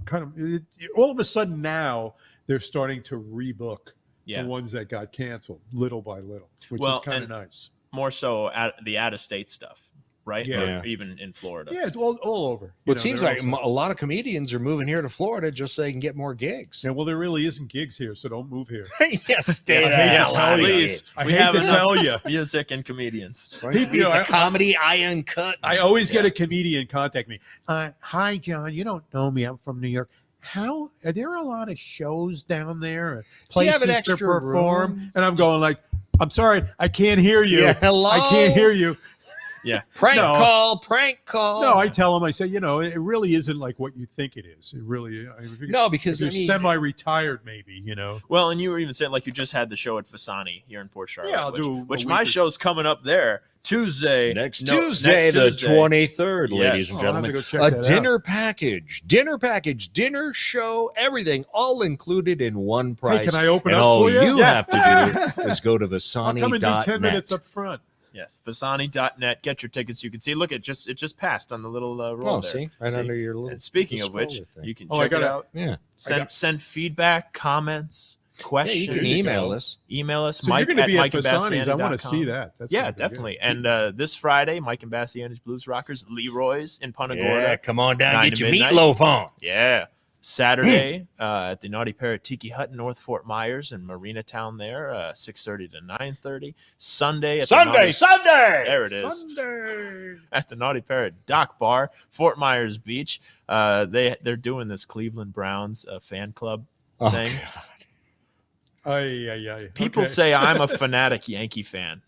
kind of all of a sudden now they're starting to rebook Yeah. the ones that got canceled little by little, which Well, is kind of and- nice. More so at the out-of-state stuff, right? Yeah. Or even in Florida. Yeah, it's all over. Well, it seems like they're a lot of comedians are moving here to Florida just so they can get more gigs. Yeah, well, there really isn't gigs here, so don't move here. Yes, stay I the hate to hell tell out of you. here. Please. I We hate have to enough tell you. music and comedians. It's a comedy iron cut. I always get a comedian contact me. Hi, John. You don't know me. I'm from New York. How are there a lot of shows down there? Do you have Places an to extra perform? room? And I'm going like, I'm sorry, I can't hear you. Yeah, hello? I can't hear you. Yeah. Prank No. call. No, I tell them, I say, it really isn't like what you think it is. It really, No, because if I you're mean- semi-retired, maybe, Well, and you were even saying like you just had the show at Fasani here in Port Charlotte. Yeah, I'll which, do a which week my or- show's coming up there Tuesday. Next No, Tuesday, the 23rd, Yes. ladies and I'll have to gentlemen. go check A that dinner package, dinner show, everything, all included in one price. can I open and up all for you? Yeah. have to do is go to I'll come and do 10 minutes Vasani.net. up front. Yes, Fasani.net. Get your tickets. You can see. Look, it just passed on the little roll Oh, there. see? Right under your little And speaking of scroller which, thing. you can Oh, I check it gotta- out. Yeah. Send feedback, comments, questions. Yeah, you can email us. Email us. So Mike you're going to be at Mike Fasani's. I want to Imbasciani.com. see that. That's Yeah, gonna be definitely. good. And this Friday, Mike Imbasciani's Blues Rockers, Leroy's in Punta Gorda. Yeah, come on down, 9 get to your midnight. meatloaf on. Yeah. Saturday at the Naughty Parrot Tiki Hut in North Fort Myers in Marina Town there, 6:30 to 9:30. Sunday at the Naughty- Sunday. There it is. Sunday. At the Naughty Parrot Dock Bar, Fort Myers Beach. They're doing this Cleveland Browns fan club Oh, thing. People Okay. say I'm a fanatic Yankee fan.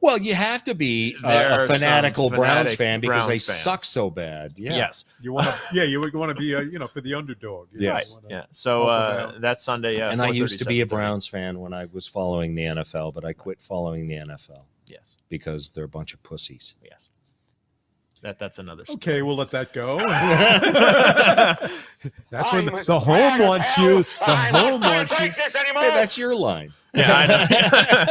Well, you have to be There a are some fanatical Browns fanatic fan because they Browns fans. suck so bad. Yeah. Yes. You want to, you want to be, for the underdog. Yes. You wanna Yeah. So help them out. that's Sunday. And I used to be a 4:30, Browns fan when I was following the NFL, but I quit following the NFL Yes. because they're a bunch of pussies. Yes. That's another story. Okay, we'll let that go. That's when the home wants you. The home wants you. Hey, that's your line. Yeah, I know.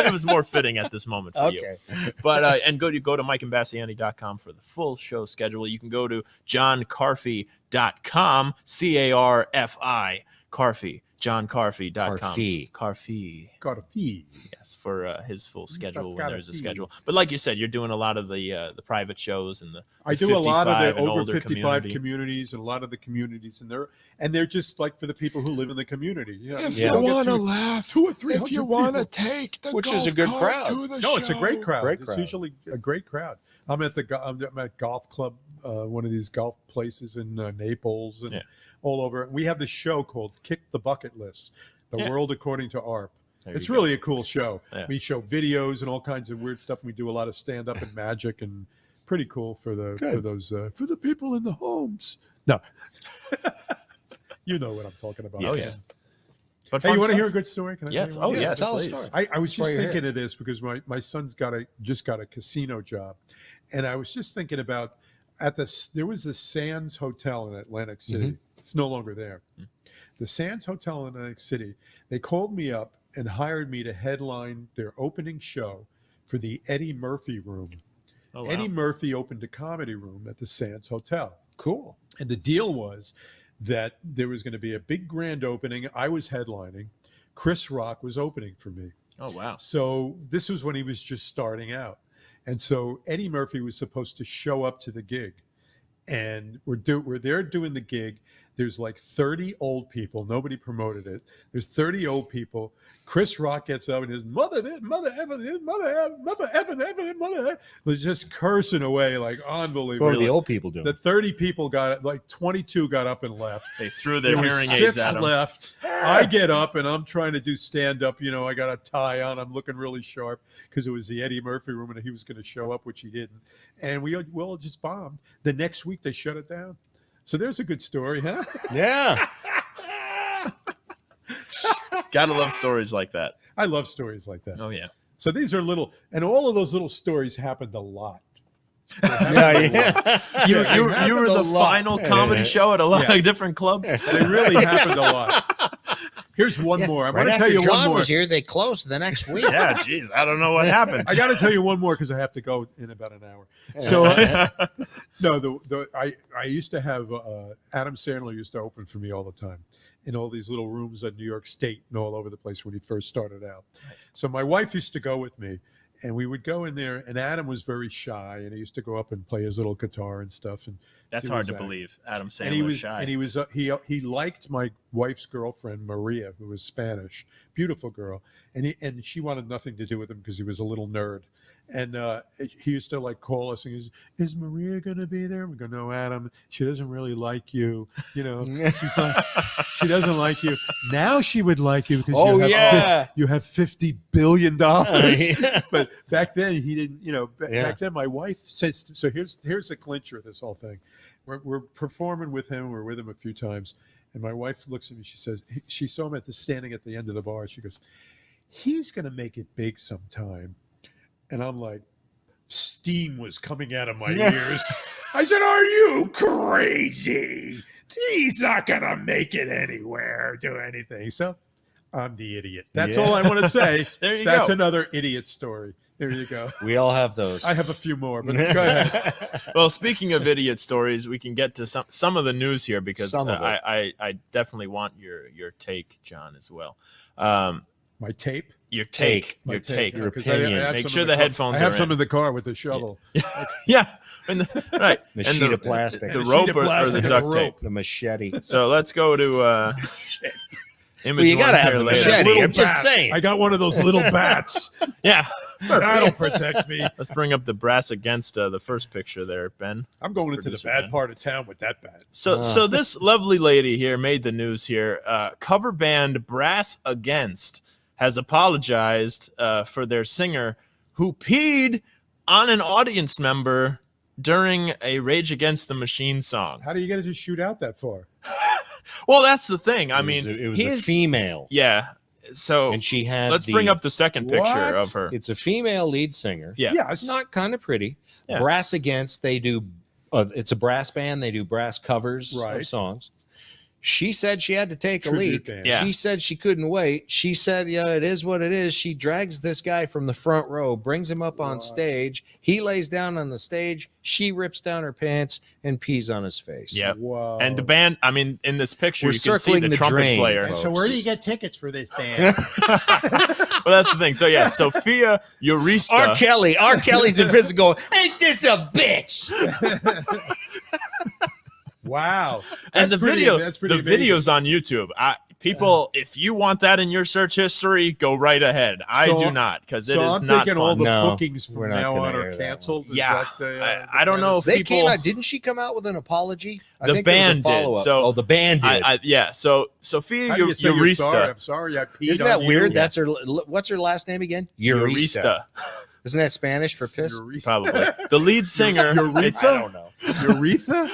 It was more fitting at this moment for Okay. you. But and go to MikeImbasciani.com for the full show schedule. You can go to johncarfi.com, CARFI, Carfi, johncarfi.com. Carfi. Got a fee. Yes, for his full schedule when got a there's a fee. schedule. But like you said, you're doing a lot of the private shows and the I do a lot of 55 the and over older 55 community. communities and a lot of the communities, and they're just like for the people who live in the community. If Yeah. you want to laugh, 200 or 300 if you want to people. take the Which golf is a good cart crowd. to the No, it's a great show. crowd. Great It's crowd. usually a great crowd. I'm at golf club, one of these golf places in Naples and Yeah. all over. We have this show called Kick the Bucket List, The Yeah. World According to ARP. There It's you really a cool show. Yeah. We show videos and all kinds of weird stuff. We do a lot of stand up and magic and pretty cool for the people in the homes. No, you know what I'm talking about. Oh, yeah. But Hey, fun you want to stuff. hear a good story? Can I tell Yes. you Oh, one? yes. tell a please. story. I was just Why you're thinking of this because my son's just got a casino job, and I was just thinking about there was the Sands Hotel in Atlantic City. It's no longer there. The Sands Hotel in Atlantic City. They called me up and hired me to headline their opening show for the Eddie Murphy Room. Oh, wow. Eddie Murphy opened a comedy room at the Sands Hotel. Cool. And the deal was that there was going to be a big grand opening. I was headlining. Chris Rock was opening for me. Oh, wow. So this was when he was just starting out. And so Eddie Murphy was supposed to show up to the gig. And we're there doing the gig. There's like 30 old people. Nobody promoted it. There's 30 old people. Chris Rock gets up and his mother was just cursing away like unbelievable. What were the old people doing? The 30 people got, like 22 got up and left. They threw their There hearing were aids 6 at him. left. I get up and I'm trying to do stand up. You know, I got a tie on. I'm looking really sharp because it was the Eddie Murphy Room and he was going to show up, which he didn't. And we all just bombed. The next week they shut it down. So there's a good story, huh? Yeah. Gotta love stories like that. I love stories like that. Oh, yeah. So these are little, and all of those little stories happened a lot. Yeah. You were the final comedy show at a lot of different clubs. They really happened a lot. Here's one more. I'm Right going to tell after you John one more. was here, they closed the next week. Yeah, geez, I don't know what happened. I got to tell you one more because I have to go in about an hour. So, no, I used to have Adam Sandler used to open for me all the time in all these little rooms at New York State and all over the place when he first started out. Nice. So my wife used to go with me, and we would go in there. And Adam was very shy, and he used to go up and play his little guitar and stuff. And That's do hard his to act. believe. Adam Sandler And he was shy. and he liked my wife's girlfriend Maria, who was Spanish, beautiful girl, and she wanted nothing to do with him because he was a little nerd. And he used to like call us and he goes, "Is Maria going to be there?" We go, "No, Adam, she doesn't really like you. You know, she doesn't like you. Now she would like you because you have $50 billion." But back then he didn't. You know, back then my wife says. So here's the clincher of this whole thing. We're performing with him. We're with him a few times, and my wife looks at me. She says she saw him standing at the end of the bar. She goes, "He's going to make it big sometime." And I'm like, steam was coming out of my ears. I said, "Are you crazy? He's not going to make it anywhere, do anything." So I'm the idiot. That's all I want to say. There you That's go. another idiot story. There you go. We all have those. I have a few more, but go ahead. Well, speaking of idiot stories, we can get to some of the news here because Some of it. I definitely want your take, John, as well. My tape? Your take. My Your take. yeah, Your 'cause I opinion. have Make some sure in the car. headphones I have are some in. in the car with the shovel. Yeah. Right. The And sheet of plastic. The And a rope sheet of or the plastic and a duct rope. tape. The machete. So let's go to image Well, you one gotta have here the later. machete. Little I'm just bat. saying. I got one of those little bats. Yeah. That'll protect me. Let's bring up the brass against the first picture there, Ben. I'm going into the Producer bad Ben. part of town with that bat. So this lovely lady here made the news here. Cover band Brass Against has apologized for their singer who peed on an audience member during a Rage Against the Machine song. How do you get it to shoot out that far? Well, that's the thing. I It was mean, a female. Yeah. So And she had let's bring up the second picture What? of her. It's a female lead singer. Yeah. Yes. Not kind of pretty. Yeah. Brass Against, they do, it's a brass band. They do brass covers Right. of songs. She said she had to take a Tribute leak. band. Yeah. She said she couldn't wait. She said, yeah, it is what it is. She drags this guy from the front row, brings him up on stage. He lays down on the stage. She rips down her pants and pees on his face. Yep. Wow. And the band, I mean, in this picture, We're you can see circling the the trumpet drain, player. folks. So where do you get tickets for this band? Well, that's the thing. So yeah, Sophia Eurista. R. Kelly's in prison going, ain't this a bitch? Wow. And That's the pretty- video, that's pretty the amazing. video's on YouTube. People, if you want that in your search history, go right ahead. I So- do not, because it So is I'm not thinking all fun. the No, bookings we're from not now gonna on air are that canceled. Is Yeah. that the I don't know if They people, came out. Didn't she come out with an apology? I The think there was a band did. follow-up. So the band did. yeah. So Sophia How do you say you're sorry? Eurista. I'm sorry I peed Isn't that on you. weird? That's her. What's her last name again? Eurista, Isn't that Spanish for piss? Urethra. probably the lead singer. It's, I don't know. Urethra?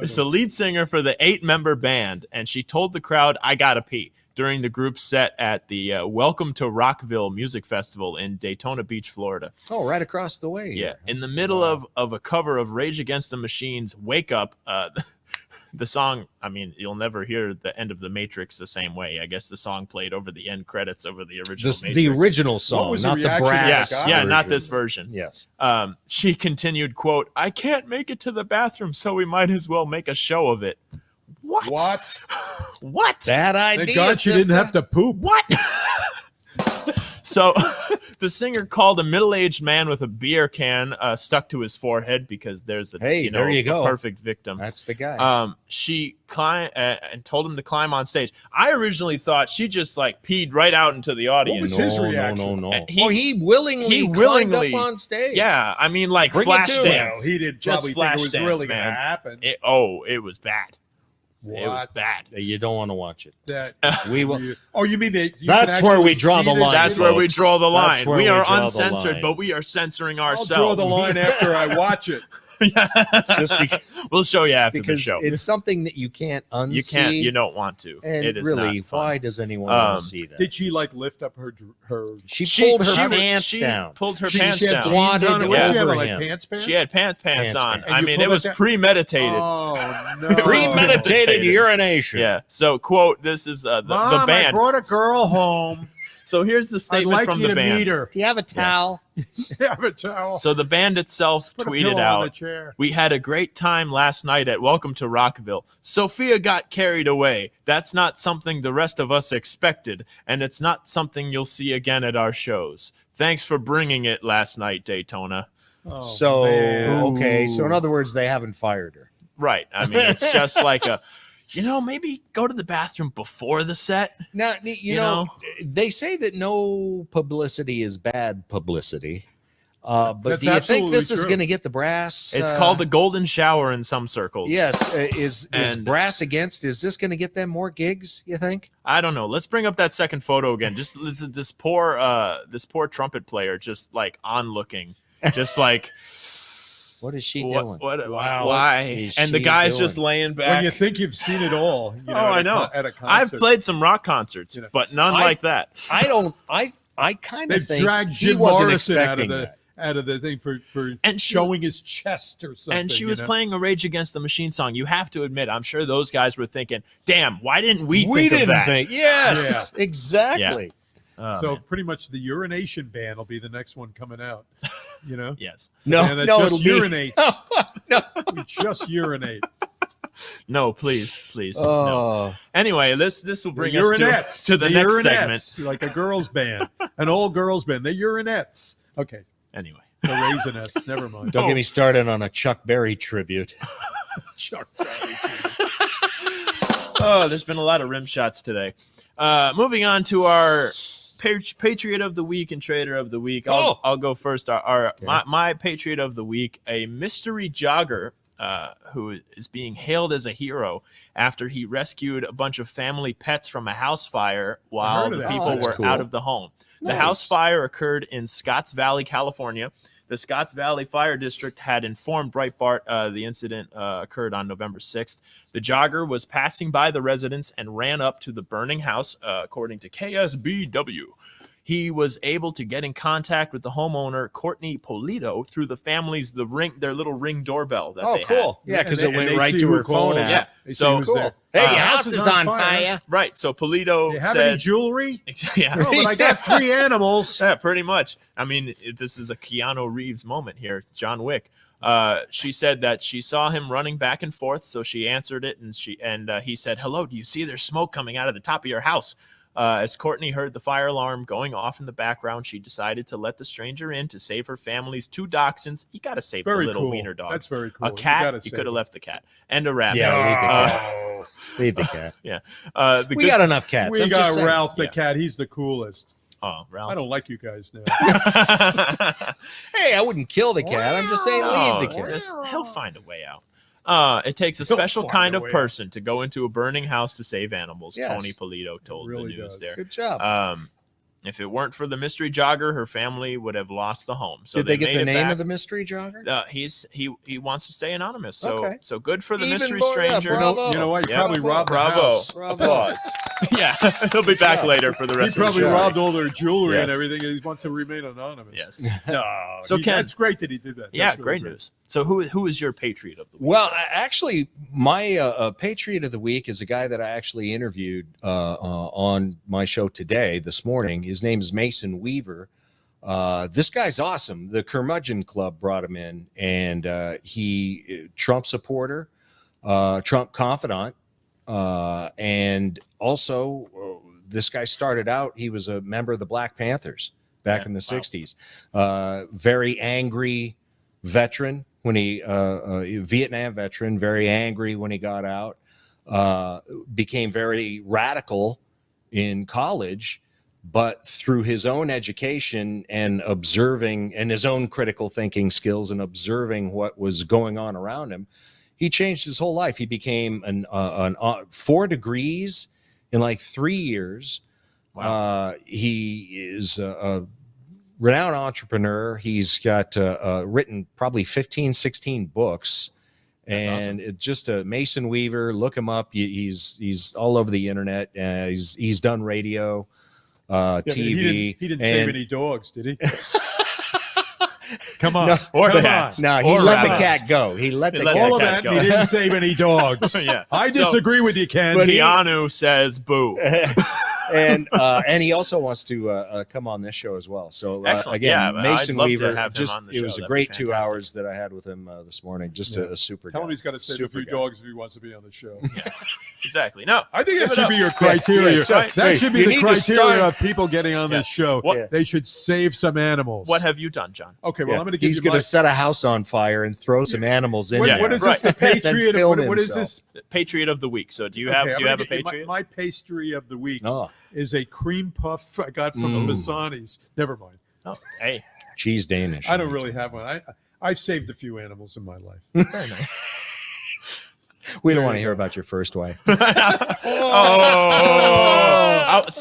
it's the lead singer for the 8-member band, and she told the crowd, "I gotta pee," during the group set at the Welcome to Rockville Music Festival in Daytona Beach, Florida. Oh, right across the way. Yeah, in the middle of a cover of Rage Against the Machine's "Wake Up," the song, I mean, you'll never hear the end of The Matrix the same way. I guess the song played over the end credits over the original Matrix. The original song, not the brass. Yeah, not this version. Yes. She continued, quote, "I can't make it to the bathroom, so we might as well make a show of it." What? What? Bad idea. Thank God she didn't have to poop. What? So the singer called a middle-aged man with a beer can stuck to his forehead because there's a there you go. a perfect victim. That's the guy. She climbed and told him to climb on stage. I originally thought she just like peed right out into the audience. What was his reaction? No. He willingly climbed up on stage. Yeah, I mean, like Bring flash it to dance. He didn't Just probably flash think it was dance, really going to man. happen. It was bad. What? It was bad. You don't want to watch it. That We will. Oh, you mean that? That's where we draw the line. That's where we draw the line. We are draw the uncensored, line. but we are censoring I'll ourselves. draw the line after I watch it. Just because, we'll show you after the because show. it's something that you can't unsee. You can't. You don't want to. And it is really, not fun. why does anyone want to see that? Did she like lift up her? She pulled her pants down. Pulled her She pants had down. jeans on. What did she have, over like him. pants? She had pants Pants on. pants. I And you mean, pulled it was that down? premeditated. Oh no! Premeditated urination. Yeah. So, quote, this is the Mom, band. I brought a girl home. So here's the I'd statement like from you the to band. meet her. Do you have a towel? Have a towel. So the band itself Put a tweeted pillow on the out, chair. "We had a great time last night at Welcome to Rockville. Sophia got carried away. That's not something the rest of us expected, and it's not something you'll see again at our shows. Thanks for bringing it last night, Daytona." Oh, So man. okay. So in other words, they haven't fired her. Right. I mean, it's just like maybe go to the bathroom before the set. Now, you know, they say that no publicity is bad publicity. But That's do you think absolutely this is true. going to get the brass? It's called the golden shower in some circles. Yes. Is And- brass against? Is this going to get them more gigs? You think? I don't know. Let's bring up that second photo again. Just this poor trumpet player, just like onlooking, just like. What is she doing? Wow. Why? Is And the she guy's doing? just laying back. When you think you've seen it all, you know, I know. At a concert. I've played some rock concerts, but none like that. I don't. I kind of They've think dragged he Jim wasn't Morrison expecting out of the thing for And she- showing his chest or something. And she was you know? playing a Rage Against the Machine song. You have to admit, I'm sure those guys were thinking, "Damn, why didn't we think of didn't that?" think. Yes, exactly. Oh, So man. pretty much the urination ban will be the next one coming out. You know? Yes. No, And that no, just it'll be- urinate. You just urinate. No, please. No. Oh, Anyway, this will bring The us urinettes. to the next urinettes, segment. like a girls' band, an old girls' band. The urinettes. Okay, Anyway. the Raisinets. Never mind. don't get me started on a Chuck Berry tribute. Chuck Berry. Oh, there's been a lot of rim shots today. Moving on to our Patriot of the Week and Trader of the Week. I'll go first. My Patriot of the Week, a mystery jogger who is being hailed as a hero after he rescued a bunch of family pets from a house fire while heard of the that. people Oh, that's were cool. out of the home. The Nice. house fire occurred in Scotts Valley, California. The Scotts Valley Fire District had informed Breitbart the incident occurred on November 6th. The jogger was passing by the residence and ran up to the burning house, according to KSBW. He was able to get in contact with the homeowner, Courtney Polito, through the family's their little ring doorbell that Oh, they cool. had. Yeah, because And it went they right see to who her phone calls. app. Yeah. They see So who's Cool. there. Hey, The your house is on fire. Right. So Polito Do you have said, any jewelry? yeah, No, but I got 3 animals. yeah, pretty much. I mean, this is a Keanu Reeves moment here, John Wick. She said that she saw him running back and forth, so she answered it, and he said, "Hello, do you see there's smoke coming out of the top of your house?" As Courtney heard the fire alarm going off in the background, she decided to let the stranger in to save her family's 2 dachshunds. You got to save Very the little cool. wiener dog. That's very cool. A You cat, gotta you save could have it. left the cat, and a rabbit. Yeah, leave the cat. Oh. Leave the cat. Yeah. We got enough cats. We I'm just got saying. Ralph the cat. He's the coolest. Oh, Ralph. I don't like you guys now. Hey, I wouldn't kill the cat. I'm just saying Oh, leave the cat. he'll find a way out. It takes a He'll special find kind a of way out. person to go into a burning house to save animals. Yes. Tony Polito told really the news does. there. Good job. If it weren't for the mystery jogger, her family would have lost the home. So Did they get made the it name back. of the mystery jogger? He wants to stay anonymous. So Okay. so good for the Even mystery more, yeah, stranger. bravo. You know what? He Yeah. probably robbed the Bravo. house. Bravo. Applause. Yeah, he'll be back job. later for the He rest of the probably show. robbed all their jewelry and Yes. everything. And he wants to remain anonymous. Yes. No. So Ken- that's great that he did that. Yeah, That's really great news. So who is your Patriot of the week? Well, actually, my Patriot of the Week is a guy that I actually interviewed on my show this morning. His name is Mason Weaver. This guy's awesome. The Curmudgeon Club brought him in, and he Trump supporter, Trump confidant, and also this guy started out. He was a member of the Black Panthers back in the 60s. Very angry veteran when he Vietnam veteran, very angry when he got out, became very radical in college, but through his own education and observing and his own critical thinking skills and observing what was going on around him, he changed his whole life. He became an 4 degrees in like 3 years. Wow. He is a renowned entrepreneur. He's got written probably 15, 16 books. That's and awesome. It just Mason Weaver, look him up. He's all over the internet. He's done radio, TV. He didn't save any dogs, did he? Come on. No, or cats. No, he let the cat go. He let the cat all of cat that. go. He didn't save any dogs. Yeah. I disagree with you, Ken. But Keanu says boo. And he also wants to come on this show as well. So again, Mason Weaver, it was a great 2 hours that I had with him this morning. Just a super guy. Tell him he's got to save a few dogs if he wants to be on the show. Yeah, exactly. No, I think that should be your criteria. That should be the criteria of people getting on this show. They should save some animals. What have you done, John? Okay, well, I'm going to give He's going to set a house on fire and throw some animals in there. What is this? The Patriot? What is this? Patriot of the week. So do you have a Patriot? My pastry of the week is a cream puff I got from Fasani's. Never mind. Oh, hey, cheese Danish. I don't really have one. I've saved a few animals in my life. Very nice. We don't want to hear about your first wife. See,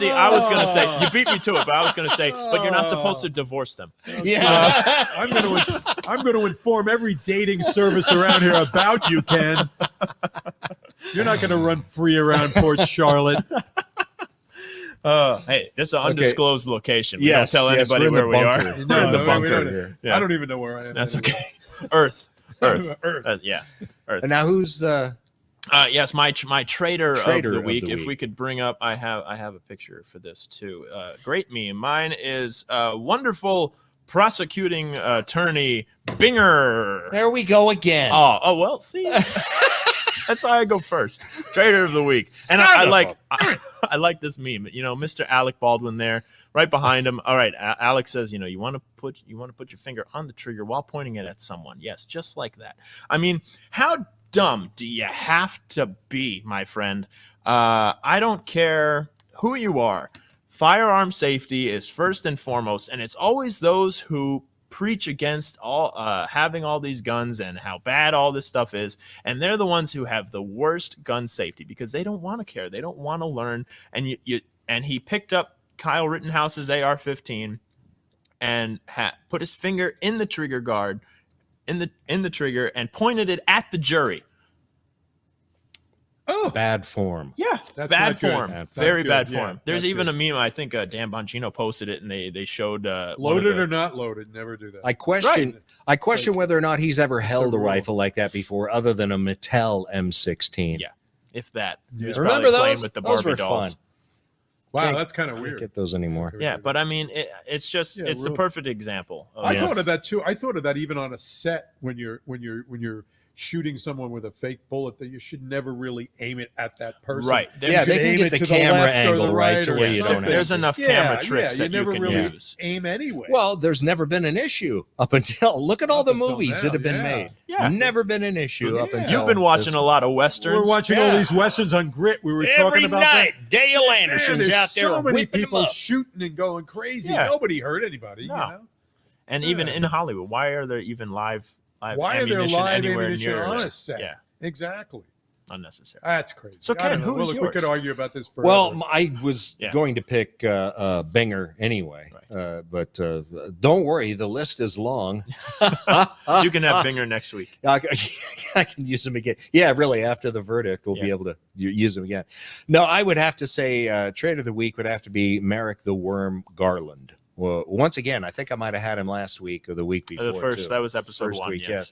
I was going to say, you beat me to it, but I was going to say, but you're not supposed to divorce them. Yeah. I'm going to inform every dating service around here about you, Ken. You're not going to run free around Port Charlotte. Hey, this is an undisclosed location. We don't tell anybody where we are. We're in the bunker here. Yeah. I don't even know where I am. That's okay. Earth. Earth. Yeah. Earth. And now who's yes, my trader of the week. If we could bring up, I have a picture for this too. Great meme. Mine is wonderful prosecuting attorney Binger. There we go again. Oh well, see. That's why I go first. Trader of the week. And I like this meme. You know, Mr. Alec Baldwin there, right behind him. All right, Alex says, you want to put your finger on the trigger while pointing it at someone. Yes, just like that. I mean, how dumb do you have to be, my friend? I don't care who you are. Firearm safety is first and foremost, and it's always those who preach against all having all these guns and how bad all this stuff is, and they're the ones who have the worst gun safety because they don't want to care, they don't want to learn. And and he picked up Kyle Rittenhouse's AR-15 and put his finger in the trigger guard, in the trigger, and pointed it at the jury. Oh, bad form. Yeah, that's bad form. Very bad form. Yeah, There's even a meme. I think Dan Bongino posted it, and they showed loaded or not loaded. Never do that. I question whether or not he's ever held a rifle like that before, other than a Mattel M16. Yeah, if that. Yeah. Remember those? With the those Barbie were dolls. fun. Wow, that's kind of weird. Can't get those anymore. Yeah, but I mean, it's just it's the perfect example. I thought of that too. I thought of that even on a set when you're shooting someone with a fake bullet, that you should never really aim it at that person. Right. Yeah, they can get the camera angle right to where you don't have There's enough camera tricks that you never can really use. aim anyway. Well, there's never been an issue up until look at all the movies that have been made. Yeah. Never been an issue up until you've been watching a lot of westerns. We're watching all these westerns on Grit. We were talking about night. that. Dale Anderson's out there. So many whipping people them up. shooting and going crazy. Yeah. Nobody hurt anybody. No. You know? And even in Hollywood, why are there even live Why are there ammunition live anywhere ammunition near on there? a set? Yeah, exactly. Unnecessary. That's crazy. So Ken, who is yours? We could argue about this forever. Well, I was going to pick Binger anyway, but don't worry, the list is long. You can have Binger next week. I can use him again. Yeah, really. After the verdict, we'll be able to use him again. No, I would have to say Trade of the Week would have to be Merrick the Worm Garland. Well, once again, I think I might have had him last week or the week before. The first, too. that was episode First 1. week, yes.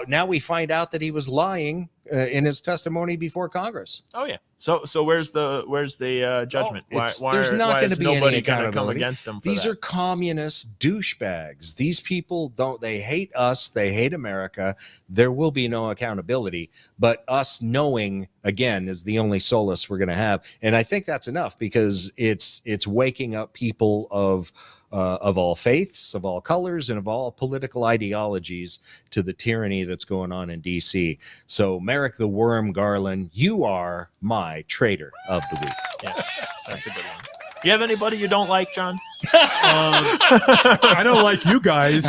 Now we find out that he was lying in his testimony before Congress. Oh yeah. So where's the judgment? There's not going to be nobody any going to come accountability against him? These are communist douchebags. These people they hate us. They hate America. There will be no accountability. But us knowing, again, is the only solace we're going to have. And I think that's enough, because it's waking up people of all faiths, of all colors, and of all political ideologies to the tyranny that's going on in D.C. So, Merrick the Worm Garland, you are my traitor of the week. Yes, that's a good one. You have anybody you don't like, John? I don't like you guys.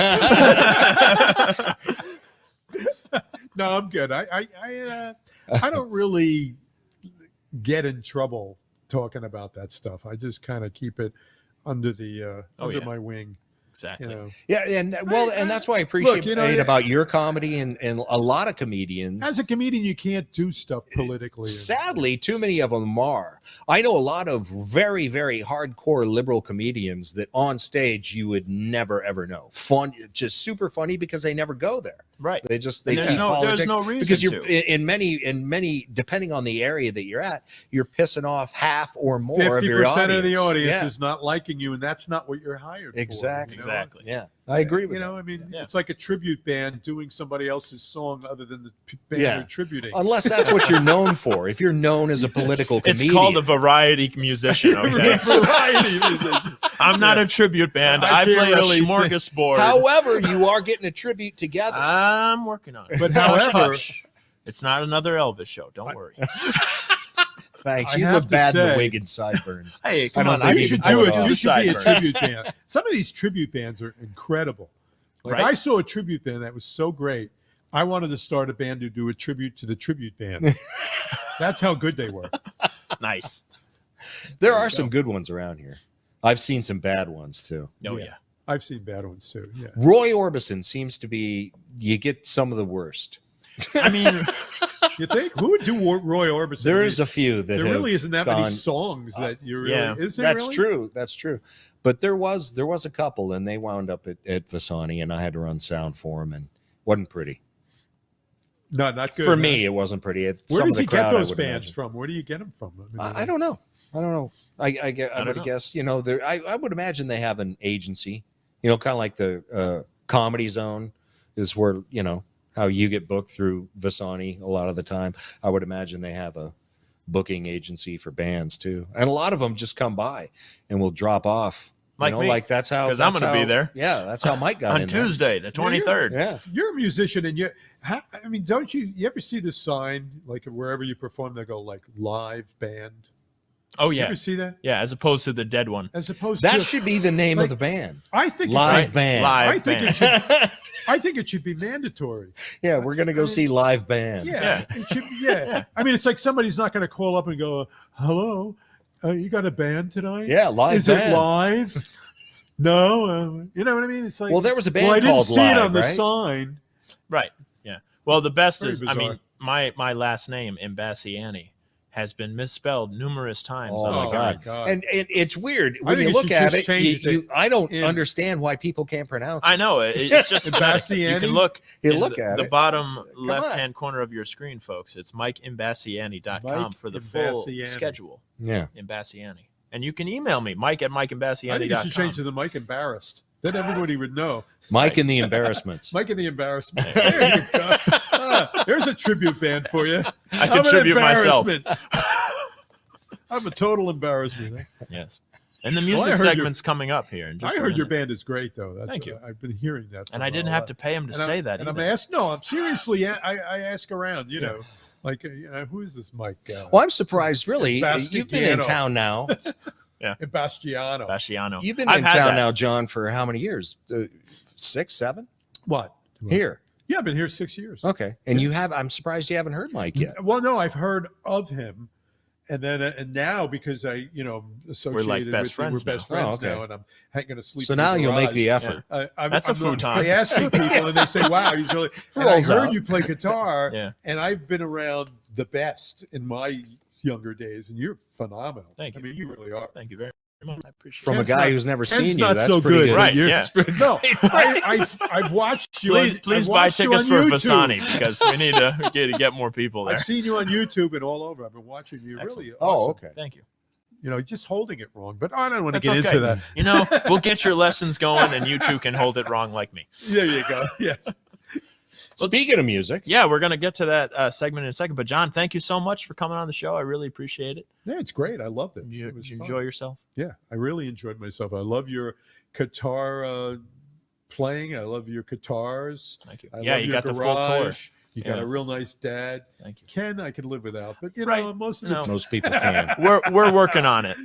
No, I'm good. I don't really get in trouble talking about that stuff. I just kind of keep it under the under my wing. Exactly. You know? Yeah, and that's why I appreciate about your comedy and a lot of comedians. As a comedian, you can't do stuff politically. Sadly, too many of them are. I know a lot of very, very hardcore liberal comedians that on stage you would never ever know. Fun, just super funny, because they never go there. Right. They there's keep no reason because you're to. in many depending on the area that you're at, you're pissing off half or more of your 50% of the audience Yeah. is not liking you, and that's not what you're hired Exactly. for. Exactly. Yeah, I agree with you know, that. I mean, Yeah. it's like a tribute band doing somebody else's song other than the band Yeah. they're tributing. Unless that's what you're known for. If you're known as a political comedian, It's called a variety musician. Okay. Variety musician. I'm not a tribute band. I can't play really a smorgasbord. However, you are getting a tribute together. I'm working on it. But Hush, however- hush. It's not another Elvis show. Don't worry. Thanks. I You have look to bad in the say- wig and sideburns. Hey, I come don't on. think You you should can do pull it. off. You should be a Sideburns. tribute band. Some of these tribute bands are incredible. Like Right. I saw a tribute band that was so great. I wanted to start a band to do a tribute to the tribute band. That's how good they were. Nice. There are some good ones around here. I've seen some bad ones too. Oh yeah. I've seen bad ones too. Yeah. Roy Orbison seems to be. You get some of the worst. I mean, You think who would do Roy Orbison? There I mean, is a few that there have really isn't that many gone- songs that you really. yeah. Is there That's really? true. That's true. But there was a couple, and they wound up at Visani, and I had to run sound for them, and wasn't pretty. No, not good. For huh? me, it wasn't pretty. Where Some does of the he get crowd, I those would bands imagine. from? Where do you get them from? I don't know. I don't know. I don't would know. guess. You know, I would imagine they have an agency. You know, kind of like the Comedy Zone is where, you know, how you get booked through Visani a lot of the time. I would imagine they have a booking agency for bands too, and a lot of them just come by and will drop off. Like me. Like that's how. 'Cause I'm that's gonna be how- there. Yeah, that's how Mike got on in there. Tuesday, the 23rd. Yeah. You're a musician, and I mean, don't you ever see the sign like wherever you perform? They go like live band. Oh You yeah. ever see that? Yeah, as opposed to the dead one. As opposed That to should be the name like, of the band. I think Live it's, band. Live I think band. it should. I think it should be mandatory. Yeah, we're gonna go see live band. Yeah, it should. Yeah. I mean, it's like somebody's not going to call up and go, "Hello, you got a band tonight? Yeah, live Is band. it live? No, you know what I mean. It's like, Well, there was a band well, I didn't called see it Live, on the right? sign. Right. Yeah. Well, the best Very is, I bizarre. mean, my last name, Imbasciani, has been misspelled numerous times Oh on my the God. signs. And it's weird I when think you you look should at just it. change I don't in- understand why people can't pronounce it. I know it's just phonetic. You Imbasciani? can look. You in look the, at the it. bottom Come on. left-hand corner of your screen, folks. It's MikeImbasciani.com Mike for the full Imbasciani. schedule. Yeah. Imbasciani, and you can email me, Mike@MikeImbasciani.com. I think you should change to the Mike Embarrassed. Then everybody would know. Mike and the Embarrassments. Mike and the Embarrassment. There you go. There's a tribute band for you. I I'm an contribute myself. embarrassment. I'm a total embarrassment. Yes. And the Well, I music heard segment's coming up here. In just I a heard your minute. band is great, though. That's Thank you. I've been hearing that. And I didn't have to pay him to say that And I'm either. asked. No, I'm seriously. I ask around. You know, like who is this Mike? Well, I'm surprised. Really, you've been in Imbasciano. town now. Yeah. Imbasciano. Basciano. You've been I've in had town that. now, John, for how many years? 6, 7? What? Here. Yeah, I've been here 6 years. Okay. And you have. I'm surprised you haven't heard Mike yet. Well, no, I've heard of him, and then and now because I, associated best with friends we're best now. friends Oh, okay. now, and I'm going to sleep. So in now the you'll make garage. the effort. That's a futon. I ask some people, and they say, "Wow, he's really." And I Rolls heard out. you play guitar, Yeah. and I've been around the best in my younger days, and you're phenomenal. Thank you. I mean, you really are. Thank you very much. I appreciate From a it. guy who's never Ken's seen you, not that's so pretty good. good. Right, You're- yeah. No, I've watched you. Please I've buy watched you tickets on for YouTube. Fasani because we need to get more people there. I've seen you on YouTube and all over. I've been watching you. Excellent. Really. Oh, awesome. okay. Thank you. You know, just holding it wrong, but I don't want to That's get okay. into that. You know, we'll get your lessons going, and you two can hold it wrong like me. There you go. Yes. Speaking of music, Yeah, we're gonna get to that segment in a second. But John, thank you so much for coming on the show. I really appreciate it. Yeah, it's great. I loved it. Did you, It was did you fun. enjoy yourself? Yeah, I really enjoyed myself. I love your guitar playing. I love your guitars. Thank you. I Yeah, love you your got the full tour. garage. You got Yeah. a real nice dad. Thank you. Ken, I could live without, but you Right. know, most of the No. time, most people can. We're working on it.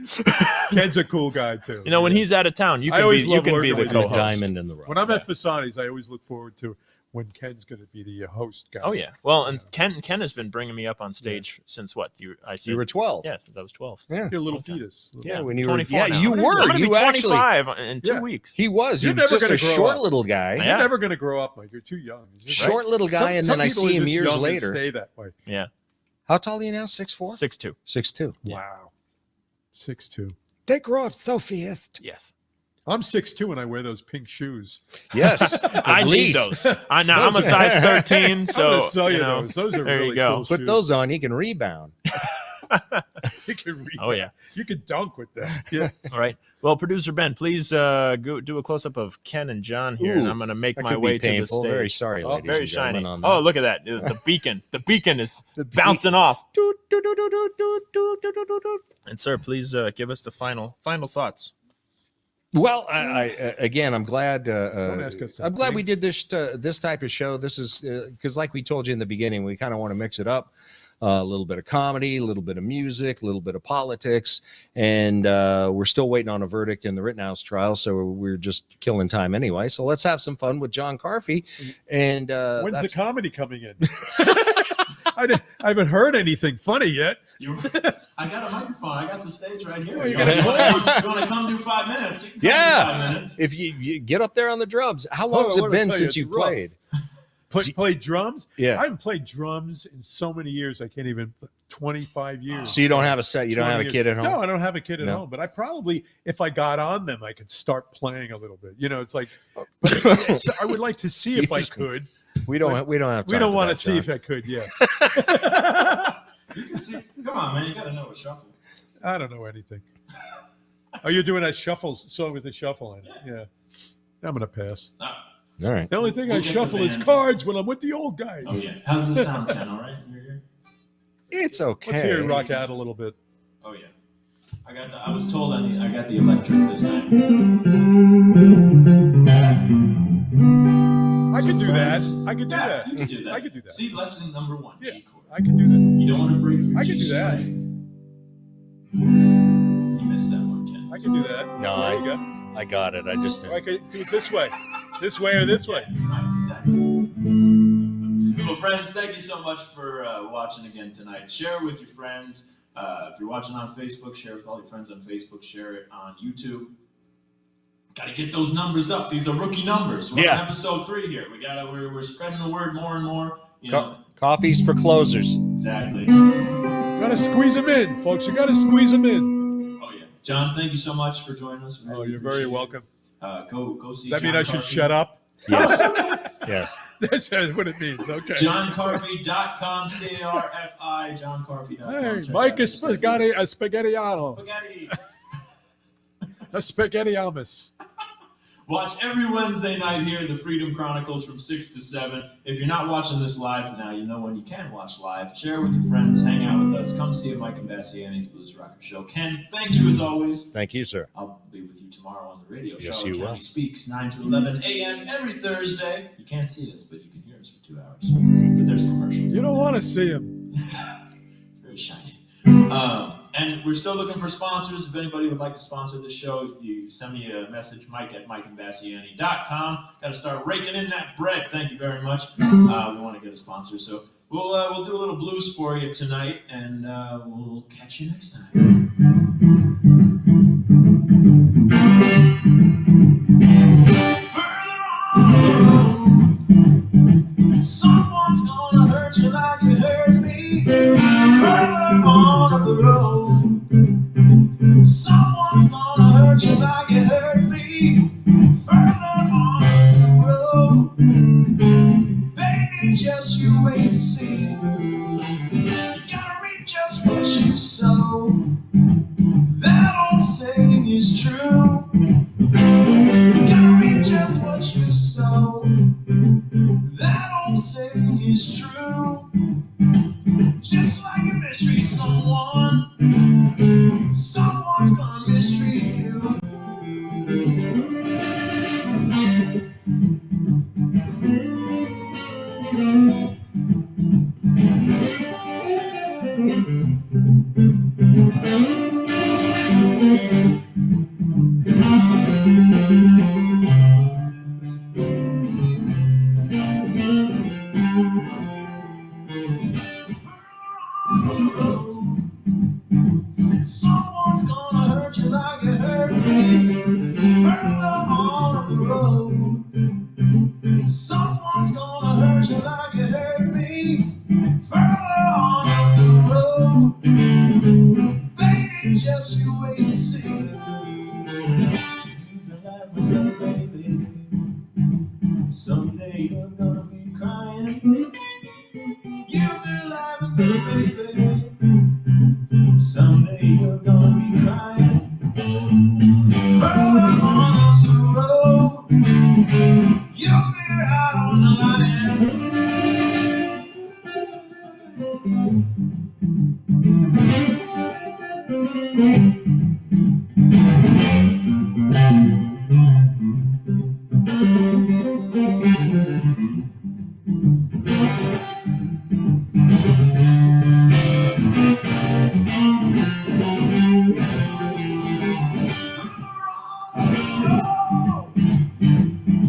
Ken's a cool guy too. You know, when he's out of town, you I can always be you love can be working the with you. co-host. Diamond in the rough. when I'm at Fasani's, I always look forward to when Ken's going to be the host guy. Oh yeah. Well, and Ken has been bringing me up on stage since what? I said You were 12. Yeah, since I was 12. Yeah. You're a little fetus. Yeah, when you were 24 yeah, now. you were. I'm gonna You be actually 25 in 2 Yeah. weeks. he was. You're He never was just gonna a grow short up. little guy. Yeah. You're never going to grow up, Mike. You're too young. Is it Short right? little guy, and Some then I people see are him just years young and later. Stay that way. Yeah. How tall are you now? 6'4"? 6'2". 6'2". Wow. 6'2". Take her off, Sophiist. Yes. I'm 6'2" and I wear those pink shoes. Yes. I at need least. those. I'm a size 13, I'm so gonna sell you know, those. Those are there really you go. cool Put shoes. those on, you can rebound. You can read Oh that. yeah. You can dunk with that. Yeah. All right. Well, producer Ben, please go do a close up of Ken and John here, and Ooh, I'm going to make that my could be way painful. to the stage. Very sorry, Oh, ladies very and shiny. gentlemen, on that. Oh, look at that. The beacon. The beacon is bouncing off. And sir, please give us the final thoughts. Well, I again, I'm glad. Don't ask us to I'm glad think. we did this type of show. This is because, like we told you in the beginning, we kind of want to mix it up. A little bit of comedy, a little bit of music, a little bit of politics, and we're still waiting on a verdict in the Rittenhouse trial, so we're just killing time anyway. So let's have some fun with John Carfi. And When's the comedy coming in? I haven't heard anything funny yet. I got a microphone. I got the stage right here. you You got want to come do 5 minutes? You can come Yeah. do 5 minutes. If you get up there on the drums, how long Oh, has I it wanna been tell you, since you it's rough. played? Played drums? Yeah. I haven't played drums in so many years. I can't even. 25 years. So you don't have a set. You don't 20 have a years. kid at home. No, I don't have a kid at No. home. But I probably, if I got on them, I could start playing a little bit. You know, it's like. But I would like to see if I could. We don't. We don't have. We time don't for want to that, see John. if I could. Yeah. You can see. Come on, man. You got to know a shuffle. I don't know anything. Oh, you're doing that song with the shuffle in it. Yeah. I'm gonna pass. All right. The only thing I We'll get the shuffle is band. cards when I'm with the old guys. Oh yeah. How's the sound, Ken? All right. You're here. It's okay. Let's hear it rock out a little bit. Oh yeah. I was told I got the electric this time. I could do that. friends- I could do Yeah, that. you can do that. I could do that. See, lesson number 1, Yeah. G chord. I could do that. You don't want to break your I G could do that. string. You missed that one, Ken. I could do that. No, there you go. I got it. I just. Or I could do it this way or this way. Right, exactly. Well, friends, thank you so much for watching again tonight. Share it with your friends. If you're watching on Facebook, share it with all your friends on Facebook. Share it on YouTube. Got to get those numbers up. These are rookie numbers. We're on episode 3 here. We're spreading the word more and more. You know, Coffee's for closers. exactly. You gotta squeeze them in, folks. You gotta squeeze them in. Oh yeah, John. Thank you so much for joining us. We Oh, really you're very appreciate it. welcome. Go see. Does that mean John I should Carfi. shut up? Yes. Yes. That's what it means. Okay. JohnCarfi.com, C-A-R-F-I, JohnCarfi.com. Hey, Check Mike out is the site. spaghettiano. Spaghetti. A spaghettiamus. Watch every Wednesday night here, the Freedom Chronicles from 6 to 7. If you're not watching this live now, you know when you can watch live. Share with your friends. Hang out with us. Come see a Mike Imbasciani's Blues Rocker Show. Ken, thank you as always. Thank you, sir. I'll be with you tomorrow on the radio Yes, show. you County will. Speaks, 9 to 11 a.m. every Thursday. You can't see us, but you can hear us for 2 hours. But there's commercials. You don't want to see him. It's very shiny. And we're still looking for sponsors. If anybody would like to sponsor this show, you send me a message, Mike at MikeImbasciani.com. Got to start raking in that bread. Thank you very much. We want to get a sponsor. So we'll do a little blues for you tonight, and we'll catch you next time. Someone's gonna hurt you like you hurt me. Further on up the road. Someone's gonna further on the road. Baby, just you wait and see. You gotta reap just what you sow. That old saying is true. You gotta reap just what you sow. That old saying is true. Just like you mistreat someone, someone's gonna mistreat you. Someone's gonna hurt you like you hurt me. Further on the road. Someone's gonna hurt you like you hurt me. Further on the road. Baby, just you wait and see. You've been laughing, little baby. Someday you're gonna be crying. You've been laughing, little baby. Someday you're gonna be crying. Further on the road, you'll figure out I was lying.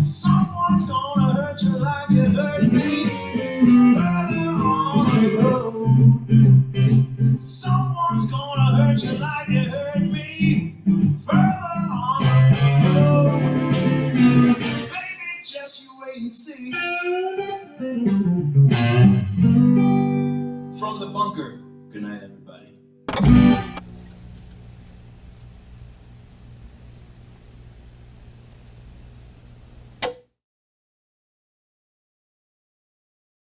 Someone's gonna hurt you like you hurt me. Further on the road. Someone's gonna hurt you like you hurt me. Further on the road. Baby, just you wait and see. From the bunker. Good night, everybody.